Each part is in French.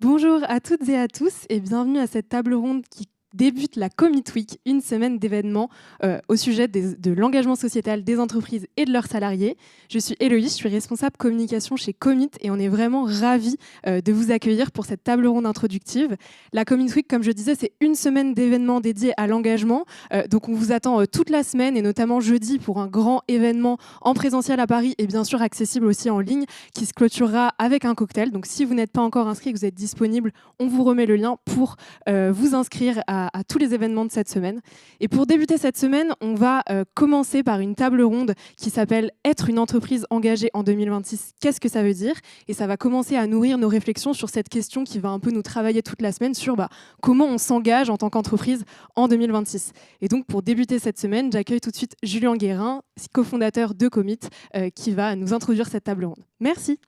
Bonjour à toutes et à tous et bienvenue à cette table ronde qui débute la Commit Week, une semaine d'événements au sujet de l'engagement sociétal des entreprises et de leurs salariés. Je suis Héloïse, je suis responsable communication chez Commit et on est vraiment ravis de vous accueillir pour cette table ronde introductive. La Commit Week, comme je disais, c'est une semaine d'événements dédiés à l'engagement. Donc on vous attend toute la semaine et notamment jeudi pour un grand événement en présentiel à Paris et bien sûr accessible aussi en ligne qui se clôturera avec un cocktail. Donc si vous n'êtes pas encore inscrit, que vous êtes disponible, on vous remet le lien pour vous inscrire à tous les événements de cette semaine. Et pour débuter cette semaine, on va commencer par une table ronde qui s'appelle « Être une entreprise engagée en 2026, qu'est-ce que ça veut dire ?» Et ça va commencer à nourrir nos réflexions sur cette question qui va un peu nous travailler toute la semaine sur comment on s'engage en tant qu'entreprise en 2026. Et donc pour débuter cette semaine, j'accueille tout de suite Julien Guérin, cofondateur de Commit, qui va nous introduire cette table ronde. Merci.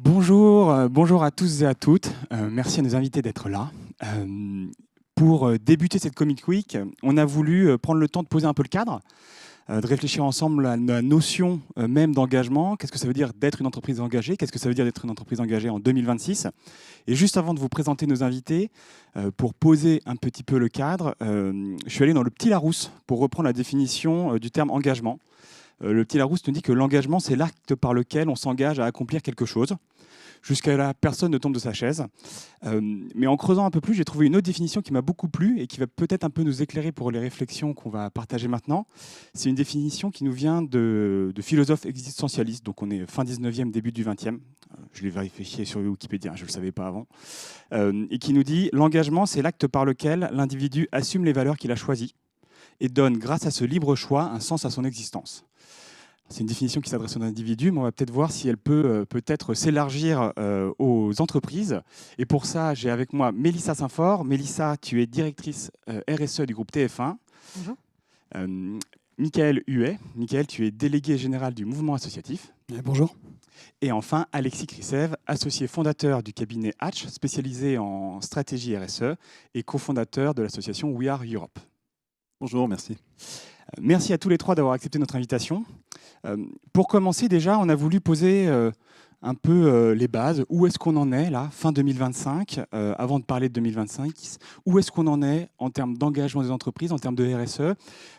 Bonjour à tous et à toutes. Merci à nos invités d'être là. Pour débuter cette Commit Week, on a voulu prendre le temps de poser un peu le cadre, de réfléchir ensemble à la notion même d'engagement. Qu'est-ce que ça veut dire d'être une entreprise engagée? Qu'est-ce que ça veut dire d'être une entreprise engagée en 2026? Et juste avant de vous présenter nos invités, pour poser un petit peu le cadre, je suis allé dans le Petit Larousse pour reprendre la définition du terme engagement. Le Petit Larousse nous dit que l'engagement, c'est l'acte par lequel on s'engage à accomplir quelque chose, jusqu'à la personne ne tombe de sa chaise. Mais en creusant un peu plus, j'ai trouvé une autre définition qui m'a beaucoup plu et qui va peut-être un peu nous éclairer pour les réflexions qu'on va partager maintenant. C'est une définition qui nous vient de philosophes existentialistes, donc on est fin 19e, début du 20e. Je l'ai vérifié sur Wikipédia, je ne le savais pas avant. Et qui nous dit « L'engagement, c'est l'acte par lequel l'individu assume les valeurs qu'il a choisies et donne, grâce à ce libre choix, un sens à son existence ». C'est une définition qui s'adresse aux individus, mais on va peut-être voir si elle peut peut-être s'élargir aux entreprises. Et pour ça, j'ai avec moi Mélissa Saint-Fort. Mélissa, tu es directrice RSE du groupe TF1. Bonjour. Michael Huet. Michael, tu es délégué général du mouvement associatif. Bonjour. Et enfin, Alexis Krisev, associé fondateur du cabinet Hatch, spécialisé en stratégie RSE et cofondateur de l'association We Are Europe. Bonjour, merci. Merci à tous les trois d'avoir accepté notre invitation. Pour commencer, déjà, on a voulu poser un peu les bases. Où est-ce qu'on en est, là, fin 2025, avant de parler de 2025? Où est-ce qu'on en est en termes d'engagement des entreprises, en termes de RSE?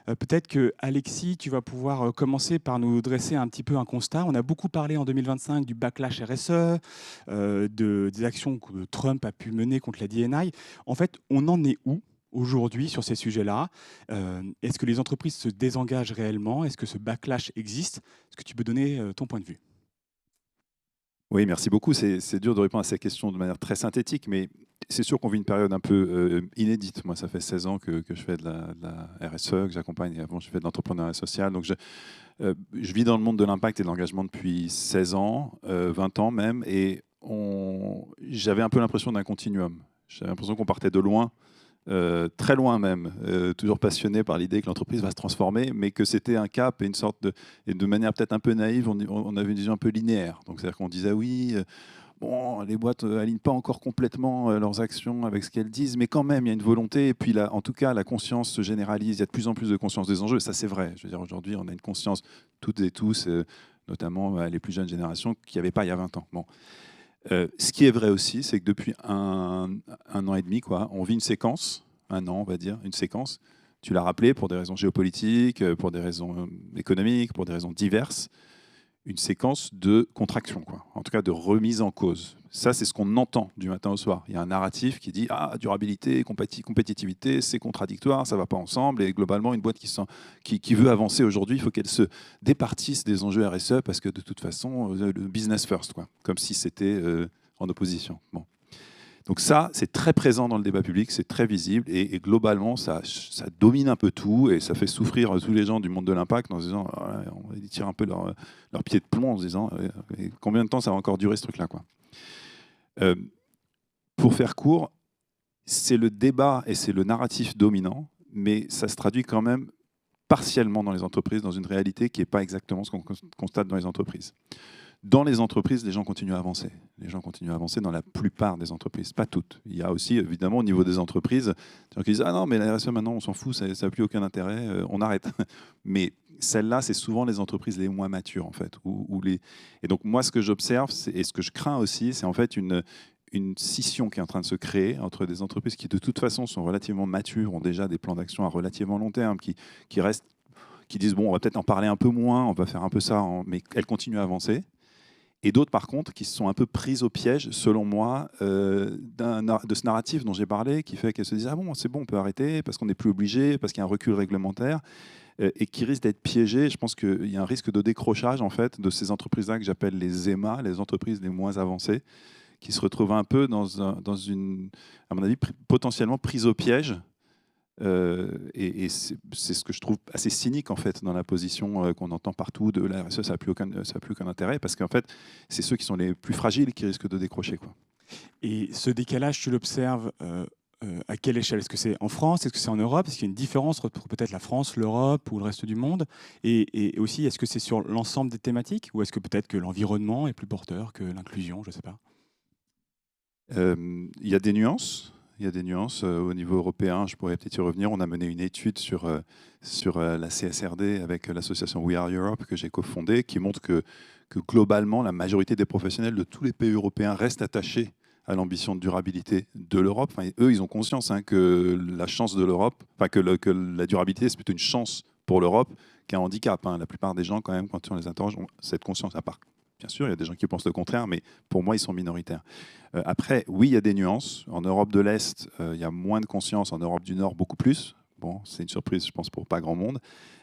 Peut-être que, Alexis, tu vas pouvoir commencer par nous dresser un petit peu un constat. On a beaucoup parlé en 2025 du backlash RSE, des actions que Trump a pu mener contre la D&I. En fait, on en est où aujourd'hui sur ces sujets-là? Est-ce que les entreprises se désengagent réellement? Est-ce que ce backlash existe? Est-ce que tu peux donner ton point de vue? Oui, merci beaucoup. C'est dur de répondre à ces questions de manière très synthétique, mais c'est sûr qu'on vit une période un peu inédite. Moi, ça fait 16 ans que je fais de la RSE, que j'accompagne, et avant, je fais de l'entrepreneuriat social. Donc, je vis dans le monde de l'impact et de l'engagement depuis 16 ans, 20 ans même, et j'avais un peu l'impression d'un continuum. J'avais l'impression qu'on partait de loin, très loin même, toujours passionné par l'idée que l'entreprise va se transformer, mais que c'était un cap et une sorte et de manière peut-être un peu naïve, on avait une vision un peu linéaire. Donc c'est-à-dire qu'on disait oui, bon, les boîtes n'alignent pas encore complètement leurs actions avec ce qu'elles disent, mais quand même il y a une volonté. Et puis là, en tout cas, la conscience se généralise. Il y a de plus en plus de conscience des enjeux. Ça c'est vrai. Je veux dire, aujourd'hui, on a une conscience toutes et tous, notamment les plus jeunes générations, qu'il n'y avait pas il y a 20 ans. Bon. Ce qui est vrai aussi, c'est que depuis un an et demi, on vit une séquence, un an on va dire, une séquence, tu l'as rappelé, pour des raisons géopolitiques, pour des raisons économiques, pour des raisons diverses, une séquence de contraction, en tout cas de remise en cause. Ça, c'est ce qu'on entend du matin au soir. Il y a un narratif qui dit « Ah, durabilité, compétitivité, c'est contradictoire, ça ne va pas ensemble ». Et globalement, une boîte qui veut avancer aujourd'hui, il faut qu'elle se départisse des enjeux RSE parce que de toute façon, le business first, comme si c'était en opposition. Bon. Donc ça, c'est très présent dans le débat public, c'est très visible et globalement, ça domine un peu tout et ça fait souffrir tous les gens du monde de l'impact en se disant, ils tirent un peu leur pied de plomb en se disant combien de temps ça va encore durer ce truc-là, quoi. Pour faire court, c'est le débat et c'est le narratif dominant, mais ça se traduit quand même partiellement dans les entreprises, dans une réalité qui n'est pas exactement ce qu'on constate dans les entreprises. Dans les entreprises, les gens continuent à avancer. Les gens continuent à avancer dans la plupart des entreprises, pas toutes. Il y a aussi, évidemment, au niveau des entreprises, des gens qui disent « Ah non, mais la RSE, maintenant, on s'en fout, ça n'a plus aucun intérêt, on arrête. » Mais celles-là, c'est souvent les entreprises les moins matures, en fait. Et donc, moi, ce que j'observe, et ce que je crains aussi, c'est en fait une scission qui est en train de se créer entre des entreprises qui, de toute façon, sont relativement matures, ont déjà des plans d'action à relativement long terme, qui restent, qui disent « Bon, on va peut-être en parler un peu moins, on va faire un peu ça, mais elles continuent à avancer. » Et d'autres, par contre, qui se sont un peu prises au piège, selon moi, de ce narratif dont j'ai parlé, qui fait qu'elles se disent « Ah bon, c'est bon, on peut arrêter, parce qu'on n'est plus obligé, parce qu'il y a un recul réglementaire », et qui risquent d'être piégées. Je pense qu'il y a un risque de décrochage, en fait, de ces entreprises-là que j'appelle les EMA, les entreprises les moins avancées, qui se retrouvent un peu dans une, à mon avis, potentiellement prise au piège. Et c'est ce que je trouve assez cynique en fait dans la position qu'on entend partout de la RSE, ça n'a plus aucun intérêt, parce qu'en fait c'est ceux qui sont les plus fragiles qui risquent de décrocher, quoi. Et ce décalage, tu l'observes à quelle échelle? Est-ce que c'est en France? Est-ce que c'est en Europe? Est-ce qu'il y a une différence entre peut-être la France, l'Europe ou le reste du monde? Et aussi, est-ce que c'est sur l'ensemble des thématiques, ou est-ce que peut-être que l'environnement est plus porteur que l'inclusion? Je ne sais pas. Il y a des nuances. Il y a des nuances au niveau européen. Je pourrais peut-être y revenir. On a mené une étude sur la CSRD avec l'association We Are Europe que j'ai cofondée, qui montre que globalement, la majorité des professionnels de tous les pays européens restent attachés à l'ambition de durabilité de l'Europe. Enfin, eux, ils ont conscience que la chance de l'Europe, enfin, que la durabilité, c'est plutôt une chance pour l'Europe qu'un handicap. La plupart des gens, quand même, quand on les interroge, ont cette conscience. À part, bien sûr, il y a des gens qui pensent le contraire, mais pour moi, ils sont minoritaires. Après, oui, il y a des nuances. En Europe de l'Est, il y a moins de conscience. En Europe du Nord, beaucoup plus. Bon, c'est une surprise, je pense, pour pas grand monde.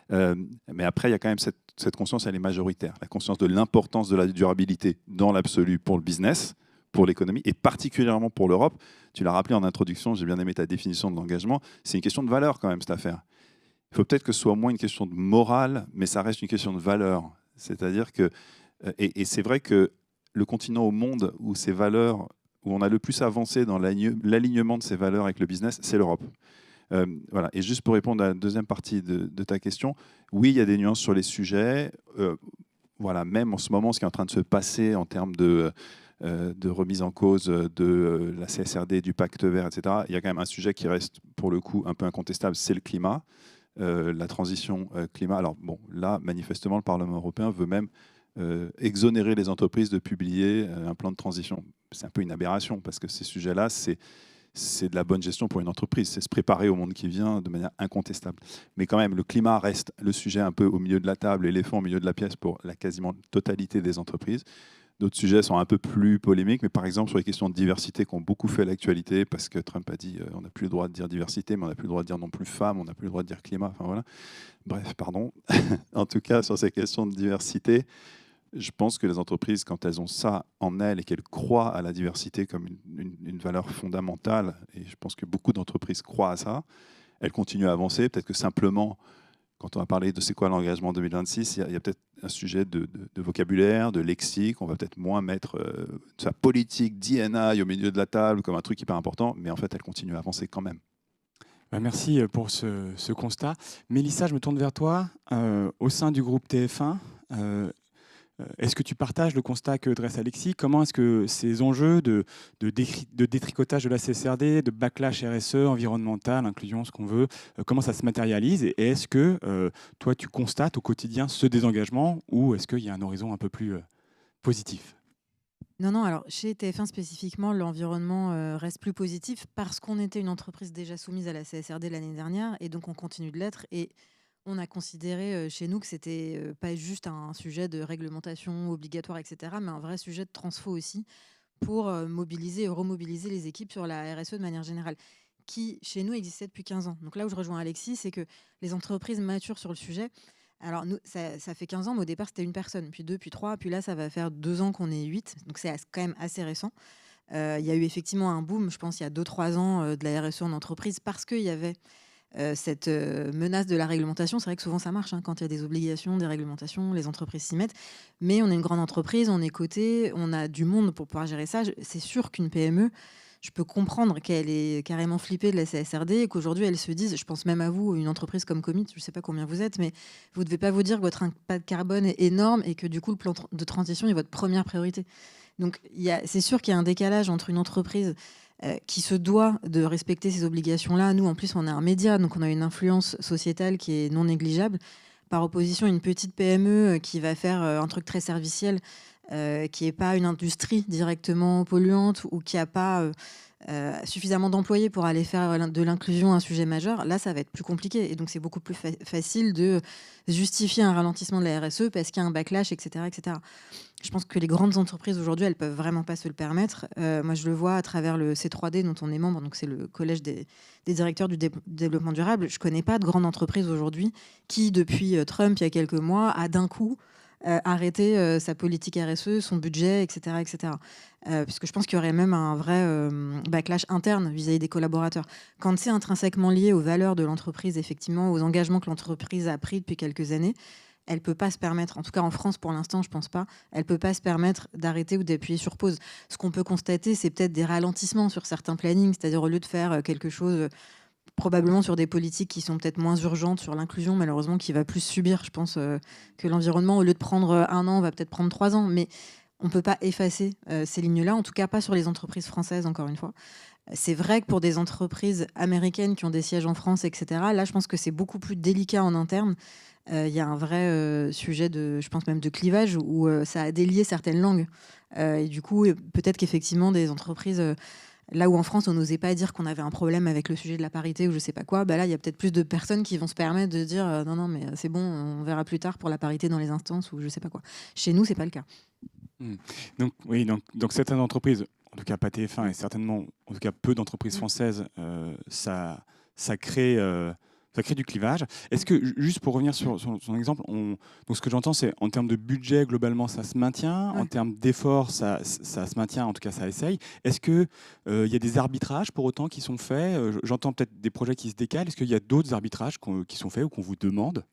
Mais après, il y a quand même cette conscience, elle est majoritaire. La conscience de l'importance de la durabilité dans l'absolu pour le business, pour l'économie, et particulièrement pour l'Europe. Tu l'as rappelé en introduction, j'ai bien aimé ta définition de l'engagement. C'est une question de valeur quand même, cette affaire. Il faut peut-être que ce soit moins une question de morale, mais ça reste une question de valeur. C'est-à-dire que, et c'est vrai que le continent au monde où ces valeurs, où on a le plus avancé dans l'alignement de ces valeurs avec le business, c'est l'Europe. Voilà. Et juste pour répondre à la deuxième partie de ta question, oui, il y a des nuances sur les sujets. Voilà, même en ce moment, ce qui est en train de se passer en termes de remise en cause de la CSRD, du pacte vert, etc., il y a quand même un sujet qui reste, pour le coup, un peu incontestable, c'est le climat, la transition climat. Alors bon, là, manifestement, le Parlement européen veut même exonérer les entreprises de publier un plan de transition. C'est un peu une aberration, parce que ces sujets-là, c'est de la bonne gestion pour une entreprise. C'est se préparer au monde qui vient de manière incontestable. Mais quand même, le climat reste le sujet un peu au milieu de la table, l'éléphant au milieu de la pièce pour la quasiment totalité des entreprises. D'autres sujets sont un peu plus polémiques, mais par exemple sur les questions de diversité qui ont beaucoup fait l'actualité, parce que Trump a dit on n'a plus le droit de dire diversité, mais on n'a plus le droit de dire non plus femme, on n'a plus le droit de dire climat. Enfin voilà. Bref, pardon. En tout cas, sur ces questions de diversité, je pense que les entreprises, quand elles ont ça en elles et qu'elles croient à la diversité comme une valeur fondamentale, et je pense que beaucoup d'entreprises croient à ça, elles continuent à avancer. Peut-être que simplement, quand on va parler de c'est quoi l'engagement 2026, il y a peut-être un sujet de vocabulaire, de lexique. On va peut-être moins mettre sa politique D&I au milieu de la table comme un truc hyper important, mais en fait, elles continuent à avancer quand même. Merci pour ce constat. Mélissa, je me tourne vers toi. Au sein du groupe TF1, est-ce que tu partages le constat que dresse Alexis? Comment est-ce que ces enjeux de détricotage de la CSRD, de backlash RSE, environnemental, inclusion, ce qu'on veut, comment ça se matérialise? Et est-ce que toi, tu constates au quotidien ce désengagement, ou est-ce qu'il y a un horizon un peu plus positif? Non, alors chez TF1 spécifiquement, l'environnement reste plus positif parce qu'on était une entreprise déjà soumise à la CSRD l'année dernière, et donc on continue de l'être. Et on a considéré chez nous que c'était pas juste un sujet de réglementation obligatoire, etc., mais un vrai sujet de transfo aussi, pour mobiliser et remobiliser les équipes sur la RSE de manière générale, qui chez nous existait depuis 15 ans. Donc là où je rejoins Alexis, c'est que les entreprises maturent sur le sujet. Alors nous, ça fait 15 ans, mais au départ c'était une personne, puis 2, puis 3, puis là ça va faire 2 ans qu'on est 8, donc c'est quand même assez récent. Il y a eu effectivement un boom, je pense, il y a 2-3 ans de la RSE en entreprise, parce qu'il y avait cette menace de la réglementation. C'est vrai que souvent ça marche, quand il y a des obligations, des réglementations, les entreprises s'y mettent. Mais on est une grande entreprise, on est coté, on a du monde pour pouvoir gérer ça. C'est sûr qu'une PME, je peux comprendre qu'elle est carrément flippée de la CSRD et qu'aujourd'hui, elle se dise, je pense même à vous, une entreprise comme Commit, je ne sais pas combien vous êtes, mais vous ne devez pas vous dire que votre impact carbone est énorme et que du coup, le plan de transition est votre première priorité. Donc, c'est sûr qu'il y a un décalage entre une entreprise qui se doit de respecter ces obligations-là. Nous, en plus, on est un média, donc on a une influence sociétale qui est non négligeable, par opposition à une petite PME qui va faire un truc très serviciel, qui n'est pas une industrie directement polluante ou qui n'a pas suffisamment d'employés pour aller faire de l'inclusion un sujet majeur. Là, ça va être plus compliqué. Et donc, c'est beaucoup plus facile de justifier un ralentissement de la RSE parce qu'il y a un backlash, etc., etc. Je pense que les grandes entreprises aujourd'hui, elles peuvent vraiment pas se le permettre. Moi, je le vois à travers le C3D dont on est membre, donc c'est le collège des directeurs du développement durable. Je connais pas de grande entreprise aujourd'hui qui, depuis Trump, il y a quelques mois, a d'un coup arrêté sa politique RSE, son budget, etc., etc. Puisque je pense qu'il y aurait même un vrai backlash interne vis-à-vis des collaborateurs. Quand c'est intrinsèquement lié aux valeurs de l'entreprise, effectivement, aux engagements que l'entreprise a pris depuis quelques années, elle ne peut pas se permettre, en tout cas en France pour l'instant, je ne pense pas, elle ne peut pas se permettre d'arrêter ou d'appuyer sur pause. Ce qu'on peut constater, c'est peut-être des ralentissements sur certains plannings, c'est-à-dire au lieu de faire quelque chose probablement sur des politiques qui sont peut-être moins urgentes, sur l'inclusion, malheureusement, qui va plus subir, je pense, que l'environnement. Au lieu de prendre 1 an, on va peut-être prendre 3 ans, mais on ne peut pas effacer ces lignes-là, en tout cas pas sur les entreprises françaises, encore une fois. C'est vrai que pour des entreprises américaines qui ont des sièges en France, etc., là, je pense que c'est beaucoup plus délicat en interne. Il y a un vrai sujet, je pense même de clivage, où ça a délié certaines langues. Et du coup, peut-être qu'effectivement, des entreprises... Là où en France, on n'osait pas dire qu'on avait un problème avec le sujet de la parité ou je sais pas quoi, bah là, il y a peut-être plus de personnes qui vont se permettre de dire non, mais c'est bon, on verra plus tard pour la parité dans les instances ou je sais pas quoi. Chez nous, c'est pas le cas. Donc, oui, donc certaines entreprises, en tout cas pas TF1 et certainement, en tout cas peu d'entreprises françaises, ça crée du clivage. Est-ce que, juste pour revenir sur son exemple, donc ce que j'entends, c'est en termes de budget, globalement, ça se maintient. Ouais. En termes d'efforts, ça se maintient, en tout cas, ça essaye. Est-ce qu'il y a des arbitrages, pour autant, qui sont faits? J'entends peut-être des projets qui se décalent. Est-ce qu'il y a d'autres arbitrages qui sont faits ou qu'on vous demande?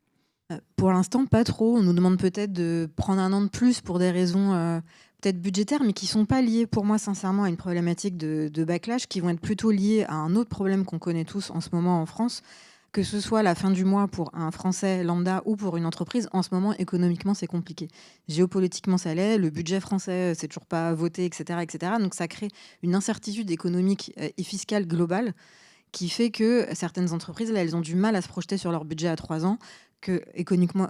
Pour l'instant, pas trop. On nous demande peut-être de prendre 1 an de plus pour des raisons peut-être budgétaires, mais qui ne sont pas liées, pour moi, sincèrement, à une problématique de backlash, qui vont être plutôt liées à un autre problème qu'on connaît tous en ce moment en France, que ce soit la fin du mois pour un Français lambda ou pour une entreprise. En ce moment, économiquement, c'est compliqué. Géopolitiquement, ça l'est. Le budget français, c'est toujours pas voté, etc., etc. Donc, ça crée une incertitude économique et fiscale globale qui fait que certaines entreprises, là, elles ont du mal à se projeter sur leur budget à 3 ans, que économiquement,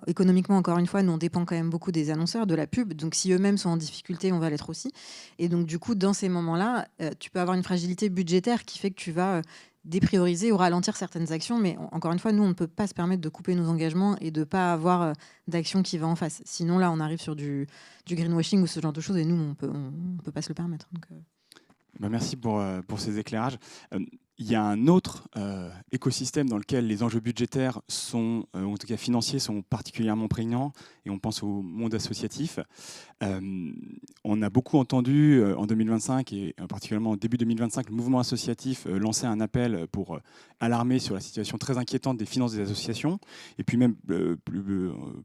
encore une fois, nous, on dépend quand même beaucoup des annonceurs, de la pub. Donc, si eux-mêmes sont en difficulté, on va l'être aussi. Et donc, du coup, dans ces moments-là, tu peux avoir une fragilité budgétaire qui fait que tu vas déprioriser ou ralentir certaines actions. Mais encore une fois, nous, on ne peut pas se permettre de couper nos engagements et de ne pas avoir d'action qui va en face. Sinon, là, on arrive sur du greenwashing ou ce genre de choses. Et nous, on peut pas se le permettre. Donc, merci pour ces éclairages. Il y a un autre écosystème dans lequel les enjeux budgétaires sont, en tout cas financiers, sont particulièrement prégnants, et on pense au monde associatif. On a beaucoup entendu en 2025, et particulièrement au début 2025, le mouvement associatif lancer un appel pour alarmer sur la situation très inquiétante des finances des associations. Et puis même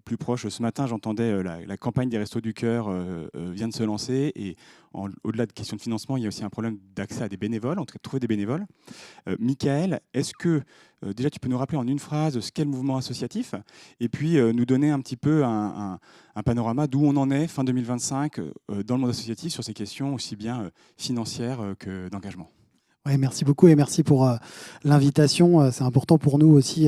plus proche, ce matin, j'entendais la campagne des Restos du Cœur vient de se lancer, et au-delà de questions de financement, il y a aussi un problème d'accès à des bénévoles, en tout cas de trouver des bénévoles. Michael, est-ce que déjà tu peux nous rappeler en une phrase ce qu'est le mouvement associatif, et puis nous donner un petit peu un panorama d'où on en est fin 2025 dans le monde associatif sur ces questions aussi bien financières que d'engagement? Ouais, merci beaucoup et merci pour l'invitation. C'est important pour nous aussi,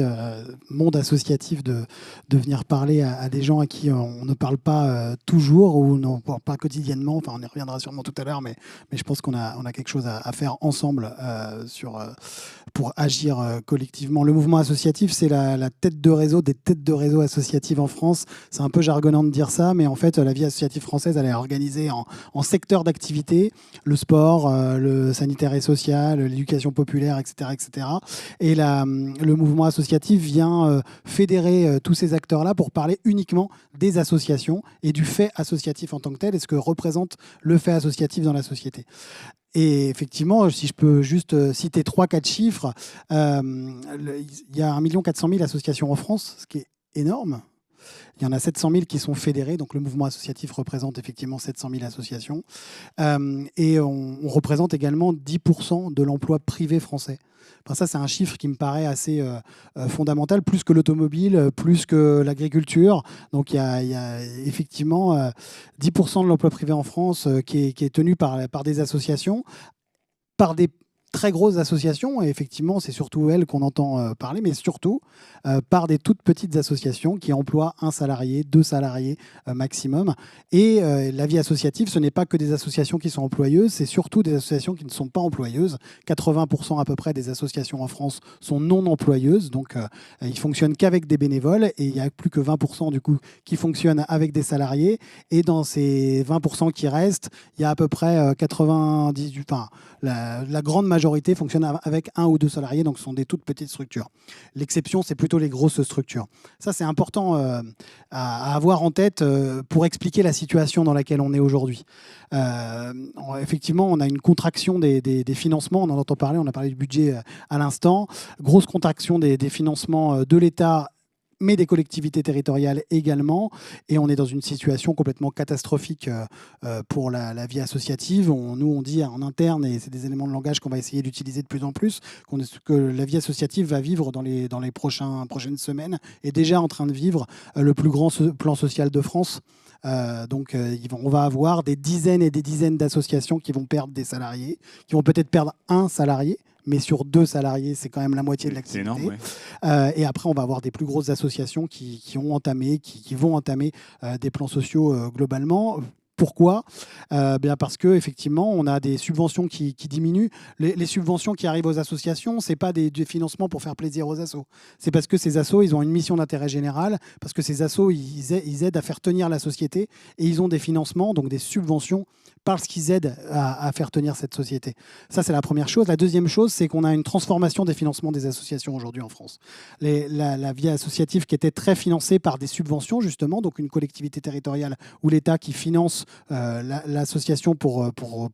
monde associatif, de venir parler à des gens à qui on ne parle pas toujours ou on ne parle pas quotidiennement. Enfin, on y reviendra sûrement tout à l'heure, mais je pense qu'on a quelque chose à faire ensemble pour agir collectivement. Le mouvement associatif, c'est la tête de réseau des têtes de réseau associatives en France. C'est un peu jargonnant de dire ça, mais en fait, la vie associative française, elle est organisée en secteurs d'activité: le sport, le sanitaire et social, l'éducation populaire, etc., etc. Et le mouvement associatif vient fédérer tous ces acteurs-là pour parler uniquement des associations et du fait associatif en tant que tel et ce que représente le fait associatif dans la société. Et effectivement, si je peux juste citer 3-4 chiffres, il y a 1 400 000 associations en France, ce qui est énorme. Il y en a 700 000 qui sont fédérés, donc le mouvement associatif représente effectivement 700 000 associations. Et on représente également 10% de l'emploi privé français. Enfin, ça, c'est un chiffre qui me paraît assez fondamental, plus que l'automobile, plus que l'agriculture. Donc il y a effectivement 10% de l'emploi privé en France qui est tenu par des associations, par des très grosses associations, et effectivement, c'est surtout elles qu'on entend parler, mais surtout par des toutes petites associations qui emploient 1 salarié, 2 salariés maximum. Et la vie associative, ce n'est pas que des associations qui sont employeuses, c'est surtout des associations qui ne sont pas employeuses. 80% à peu près des associations en France sont non employeuses, donc ils fonctionnent qu'avec des bénévoles, et il n'y a plus que 20% du coup qui fonctionnent avec des salariés. Et dans ces 20% qui restent, il y a à peu près 98%, enfin, la grande majorité fonctionne avec 1 ou 2 salariés, donc ce sont des toutes petites structures. L'exception, c'est plutôt les grosses structures. Ça, c'est important à avoir en tête pour expliquer la situation dans laquelle on est aujourd'hui. Effectivement, on a une contraction des financements, on en entend parler, on a parlé du budget à l'instant. Grosse contraction des financements de l'État, mais des collectivités territoriales également. Et on est dans une situation complètement catastrophique pour la vie associative. Nous, on dit en interne, et c'est des éléments de langage qu'on va essayer d'utiliser de plus en plus, que la vie associative va vivre dans les prochaines semaines, est déjà en train de vivre le plus grand plan social de France. Donc on va avoir des dizaines et des dizaines d'associations qui vont perdre des salariés, qui vont peut-être perdre 1 salarié, mais sur 2 salariés, c'est quand même la moitié de l'activité. C'est énorme, ouais. Et après, on va avoir des plus grosses associations qui vont entamer des plans sociaux globalement. Pourquoi ? Bien parce qu'effectivement, on a des subventions qui diminuent. Les subventions qui arrivent aux associations, ce n'est pas des financements pour faire plaisir aux assos. C'est parce que ces assos, ils ont une mission d'intérêt général, parce que ces assos, ils aident à faire tenir la société, et ils ont des financements, donc des subventions, parce qu'ils aident à faire tenir cette société. Ça, c'est la première chose. La deuxième chose, c'est qu'on a une transformation des financements des associations aujourd'hui en France. La vie associative qui était très financée par des subventions, justement, donc une collectivité territoriale ou l'État qui finance l'association pour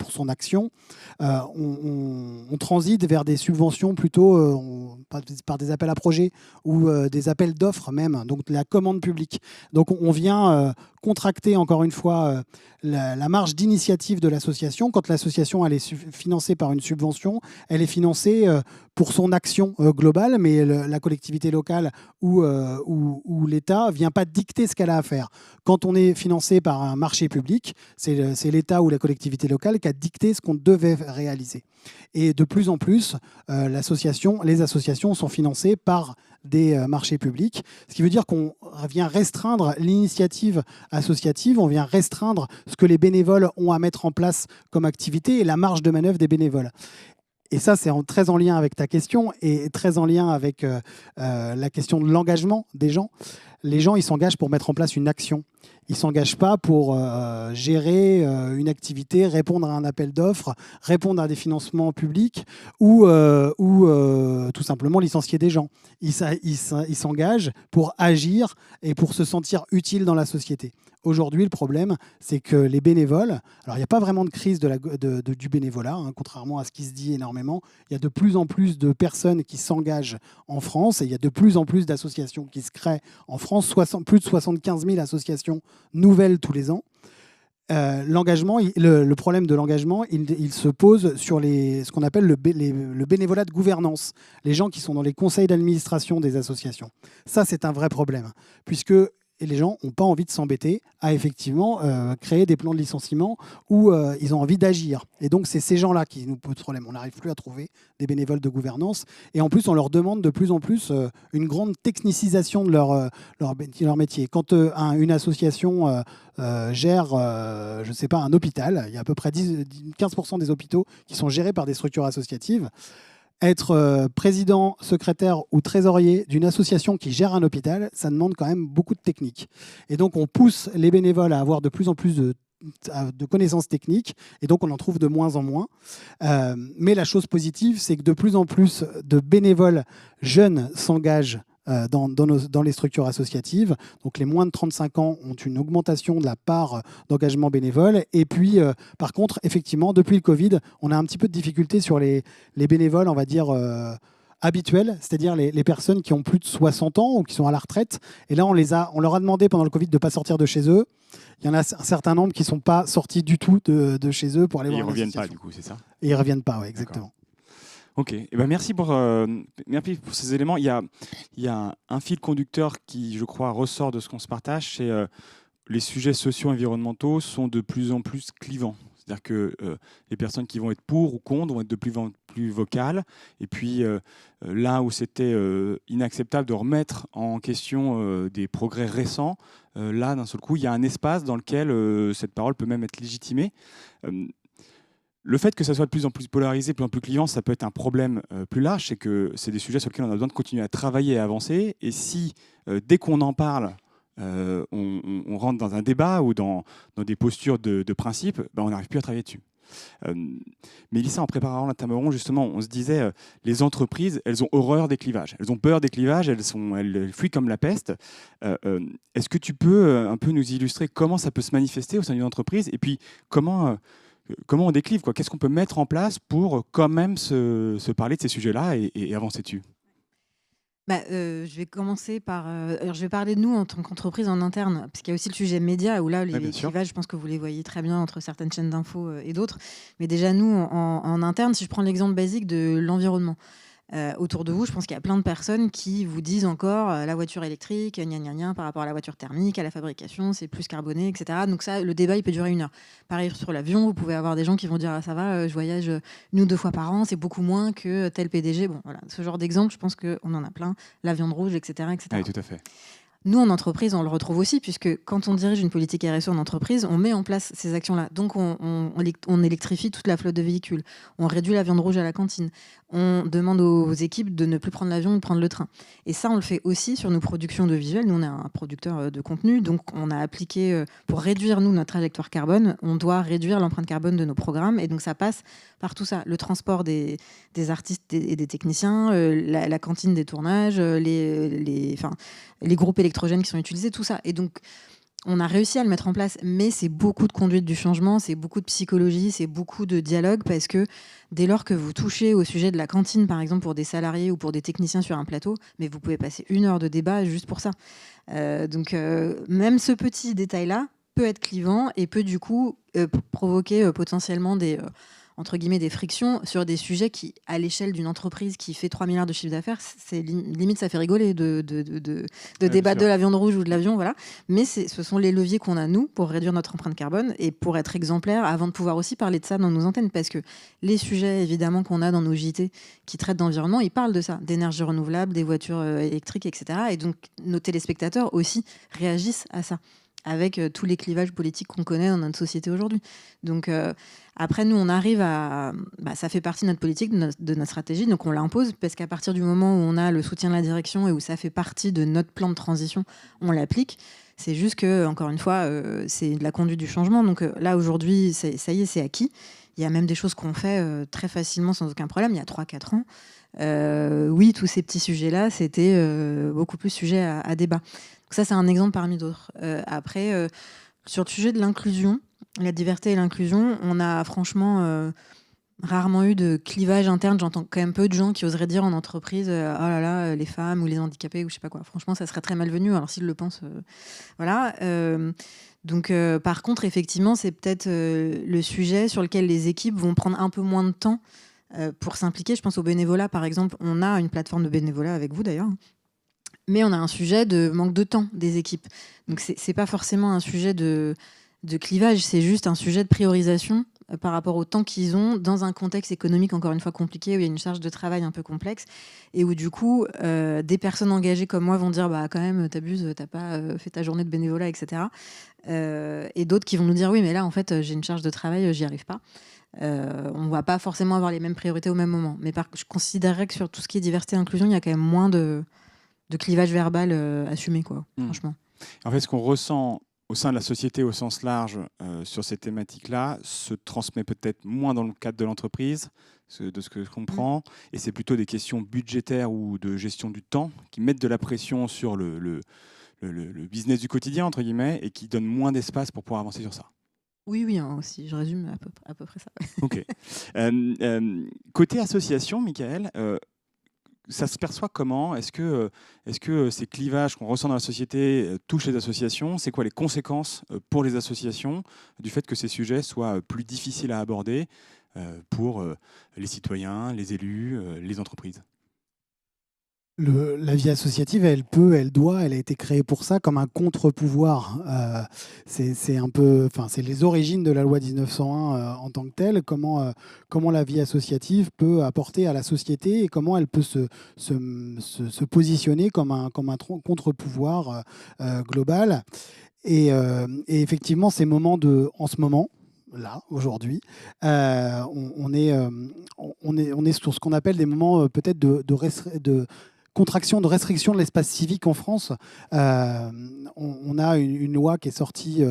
son action, on transite vers des subventions plutôt par des appels à projets ou des appels d'offres même, donc la commande publique. Donc on vient contracter encore une fois la marge d'initiative de l'association. Quand l'association elle est financée par une subvention, elle est financée pour son action globale, mais la collectivité locale ou l'État ne vient pas dicter ce qu'elle a à faire. Quand on est financé par un marché public, c'est l'État ou la collectivité locale qui a dicté ce qu'on devait réaliser. Et de plus en plus, les associations sont financées par des marchés publics, ce qui veut dire qu'on vient restreindre l'initiative associative, on vient restreindre ce que les bénévoles ont à mettre en place comme activité et la marge de manœuvre des bénévoles. Et ça, c'est très en lien avec ta question et très en lien avec la question de l'engagement des gens. Les gens, ils s'engagent pour mettre en place une action. Ils ne s'engagent pas pour gérer une activité, répondre à un appel d'offres, répondre à des financements publics ou tout simplement licencier des gens. Ils s'engagent pour agir et pour se sentir utiles dans la société. Aujourd'hui, le problème, c'est que les bénévoles... Alors, il n'y a pas vraiment de crise du bénévolat, hein, contrairement à ce qui se dit énormément. Il y a de plus en plus de personnes qui s'engagent en France et il y a de plus en plus d'associations qui se créent en France. Plus de 75 000 associations nouvelles tous les ans. Le problème de l'engagement, il se pose sur ce qu'on appelle le bénévolat de gouvernance, les gens qui sont dans les conseils d'administration des associations. Ça, c'est un vrai problème, puisque les gens n'ont pas envie de s'embêter à effectivement créer des plans de licenciement où ils ont envie d'agir. Et donc, c'est ces gens-là qui nous posent problème. On n'arrive plus à trouver des bénévoles de gouvernance. Et en plus, on leur demande de plus en plus une grande technicisation de leur métier. Quand une association gère, je ne sais pas, un hôpital, il y a à peu près 15% des hôpitaux qui sont gérés par des structures associatives. Être président, secrétaire ou trésorier d'une association qui gère un hôpital, ça demande quand même beaucoup de technique. Et donc, on pousse les bénévoles à avoir de plus en plus de connaissances techniques, et donc on en trouve de moins en moins. Mais la chose positive, c'est que de plus en plus de bénévoles jeunes s'engagent dans les structures associatives. Donc les moins de 35 ans ont une augmentation de la part d'engagement bénévole. Et puis, par contre, effectivement, depuis le Covid, on a un petit peu de difficulté sur les bénévoles, on va dire, habituels, c'est-à-dire les personnes qui ont plus de 60 ans ou qui sont à la retraite. Et là, on leur a demandé pendant le Covid de ne pas sortir de chez eux. Il y en a un certain nombre qui ne sont pas sortis du tout de chez eux pour aller voir Ils ne reviennent pas, l'association. du coup, c'est ça? Et ils ne reviennent pas, ouais, exactement. Ok, eh ben merci pour ces éléments. Il y a un fil conducteur qui, je crois, ressort de ce qu'on se partage, c'est les sujets socio-environnementaux sont de plus en plus clivants. C'est-à-dire que les personnes qui vont être pour ou contre vont être de plus en plus vocales. Et puis là où c'était inacceptable de remettre en question des progrès récents, là, d'un seul coup, il y a un espace dans lequel cette parole peut même être légitimée. Le fait que ça soit de plus en plus polarisé, de plus en plus clivant, ça peut être un problème plus large. C'est que c'est des sujets sur lesquels on a besoin de continuer à travailler et à avancer. Et si, dès qu'on en parle, on rentre dans un débat ou dans des postures de principe, ben on n'arrive plus à travailler dessus. Mélissa, en préparant la table ronde, justement, on se disait, les entreprises, elles ont horreur des clivages. Elles ont peur des clivages, elles fuient comme la peste. Est-ce que tu peux un peu nous illustrer comment ça peut se manifester au sein d'une entreprise et puis comment on déclive, quoi? Qu'est-ce qu'on peut mettre en place pour quand même se parler de ces sujets-là et avancer dessus? Je vais commencer par. Alors je vais parler de nous en tant qu'entreprise en interne, parce qu'il y a aussi le sujet média, où là, les bien sûr. clivages, je pense que vous les voyez très bien entre certaines chaînes d'infos et d'autres. Mais déjà, nous, en interne, si je prends l'exemple basique de l'environnement, autour de vous, je pense qu'il y a plein de personnes qui vous disent encore la voiture électrique, gna gna gna, par rapport à la voiture thermique, à la fabrication, c'est plus carboné, etc. Donc ça, le débat, il peut durer 1 heure. Pareil sur l'avion, vous pouvez avoir des gens qui vont dire ah, ça va, je voyage 1 ou 2 fois par an, c'est beaucoup moins que tel PDG. Bon, voilà, ce genre d'exemple, je pense qu'on en a plein. La viande rouge, etc., etc. Oui, tout à fait. Nous, en entreprise, on le retrouve aussi, puisque quand on dirige une politique RSE en entreprise, on met en place ces actions-là. Donc, on électrifie toute la flotte de véhicules, on réduit la viande rouge à la cantine, on demande aux équipes de ne plus prendre l'avion, de prendre le train. Et ça, on le fait aussi sur nos productions de visuels. Nous, on est un producteur de contenu, donc on a appliqué, pour réduire, nous, notre trajectoire carbone, on doit réduire l'empreinte carbone de nos programmes, et donc ça passe par tout ça, le transport des artistes et des techniciens, la cantine des tournages, les groupes électrogènes qui sont utilisés, tout ça. Et donc, on a réussi à le mettre en place, mais c'est beaucoup de conduite du changement, c'est beaucoup de psychologie, c'est beaucoup de dialogue, parce que dès lors que vous touchez au sujet de la cantine, par exemple, pour des salariés ou pour des techniciens sur un plateau, mais vous pouvez passer 1 heure de débat juste pour ça. Donc, même ce petit détail-là peut être clivant et peut du coup provoquer potentiellement entre guillemets, des frictions sur des sujets qui, à l'échelle d'une entreprise qui fait 3 milliards de chiffre d'affaires, c'est limite, ça fait rigoler de débattre de la viande rouge ou de l'avion, voilà. Mais ce sont les leviers qu'on a, nous, pour réduire notre empreinte carbone et pour être exemplaires avant de pouvoir aussi parler de ça dans nos antennes. Parce que les sujets, évidemment, qu'on a dans nos JT qui traitent d'environnement, ils parlent de ça, d'énergie renouvelable, des voitures électriques, etc. Et donc, nos téléspectateurs aussi réagissent à ça, avec tous les clivages politiques qu'on connaît dans notre société aujourd'hui. Donc après, nous, on arrive à... ça fait partie de notre politique, de notre stratégie, donc on l'impose, parce qu'à partir du moment où on a le soutien de la direction et où ça fait partie de notre plan de transition, on l'applique. C'est juste que, encore une fois, c'est de la conduite du changement. Donc là, aujourd'hui, ça y est, c'est acquis. Il y a même des choses qu'on fait très facilement, sans aucun problème, il y a 3-4 ans. Oui, tous ces petits sujets-là, c'était beaucoup plus sujet à débat. Donc ça, c'est un exemple parmi d'autres. Après, sur le sujet de l'inclusion, la diversité et l'inclusion, on a franchement rarement eu de clivage interne. J'entends quand même peu de gens qui oseraient dire en entreprise oh là là, les femmes ou les handicapés ou je sais pas quoi. Franchement, ça serait très malvenu. Alors s'ils le pensent, voilà. Donc, par contre, effectivement, c'est peut-être le sujet sur lequel les équipes vont prendre un peu moins de temps pour s'impliquer. Je pense au bénévolat, par exemple. On a une plateforme de bénévolat avec vous, d'ailleurs. Mais on a un sujet de manque de temps des équipes. Donc, c'est pas forcément un sujet de clivage, c'est juste un sujet de priorisation par rapport au temps qu'ils ont dans un contexte économique, encore une fois, compliqué, où il y a une charge de travail un peu complexe, et où, du coup, des personnes engagées comme moi vont dire « bah quand même, t'abuses, t'as pas fait ta journée de bénévolat, etc. » Et d'autres qui vont nous dire « oui, mais là, en fait, j'ai une charge de travail, j'y arrive pas. » On ne va pas forcément avoir les mêmes priorités au même moment. Mais je considérerais que sur tout ce qui est diversité et inclusion, il y a quand même moins de clivage verbal assumé, quoi, franchement. En fait, ce qu'on ressent au sein de la société au sens large sur ces thématiques-là se transmet peut-être moins dans le cadre de l'entreprise, de ce que je comprends, et c'est plutôt des questions budgétaires ou de gestion du temps qui mettent de la pression sur le business du quotidien, entre guillemets, et qui donnent moins d'espace pour pouvoir avancer sur ça. Oui, hein, aussi, je résume à peu près ça. Ok. Côté association, Michael, ça se perçoit comment? Est-ce que ces clivages qu'on ressent dans la société touchent les associations? C'est quoi les conséquences pour les associations du fait que ces sujets soient plus difficiles à aborder pour les citoyens, les élus, les entreprises? La vie associative, elle a été créée pour ça, comme un contre-pouvoir. C'est un peu, enfin, c'est les origines de la loi 1901 en tant que telle. Comment la vie associative peut apporter à la société et comment elle peut se positionner comme un contre-pouvoir global. Et effectivement, ces moments en ce moment. Là, aujourd'hui, on est sur ce qu'on appelle des moments peut-être de contraction, de restriction de l'espace civique en France. On a une loi qui est sortie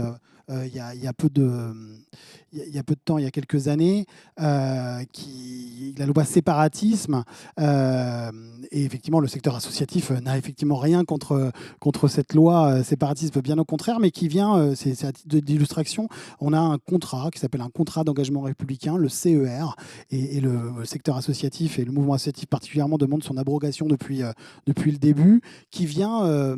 il y a peu de temps, il y a quelques années, la loi séparatisme. Et effectivement, le secteur associatif n'a effectivement rien contre cette loi séparatisme, bien au contraire, mais qui vient, c'est à titre d'illustration, on a un contrat qui s'appelle un contrat d'engagement républicain, le CER, et le secteur associatif et le mouvement associatif particulièrement demandent son abrogation depuis le début, qui vient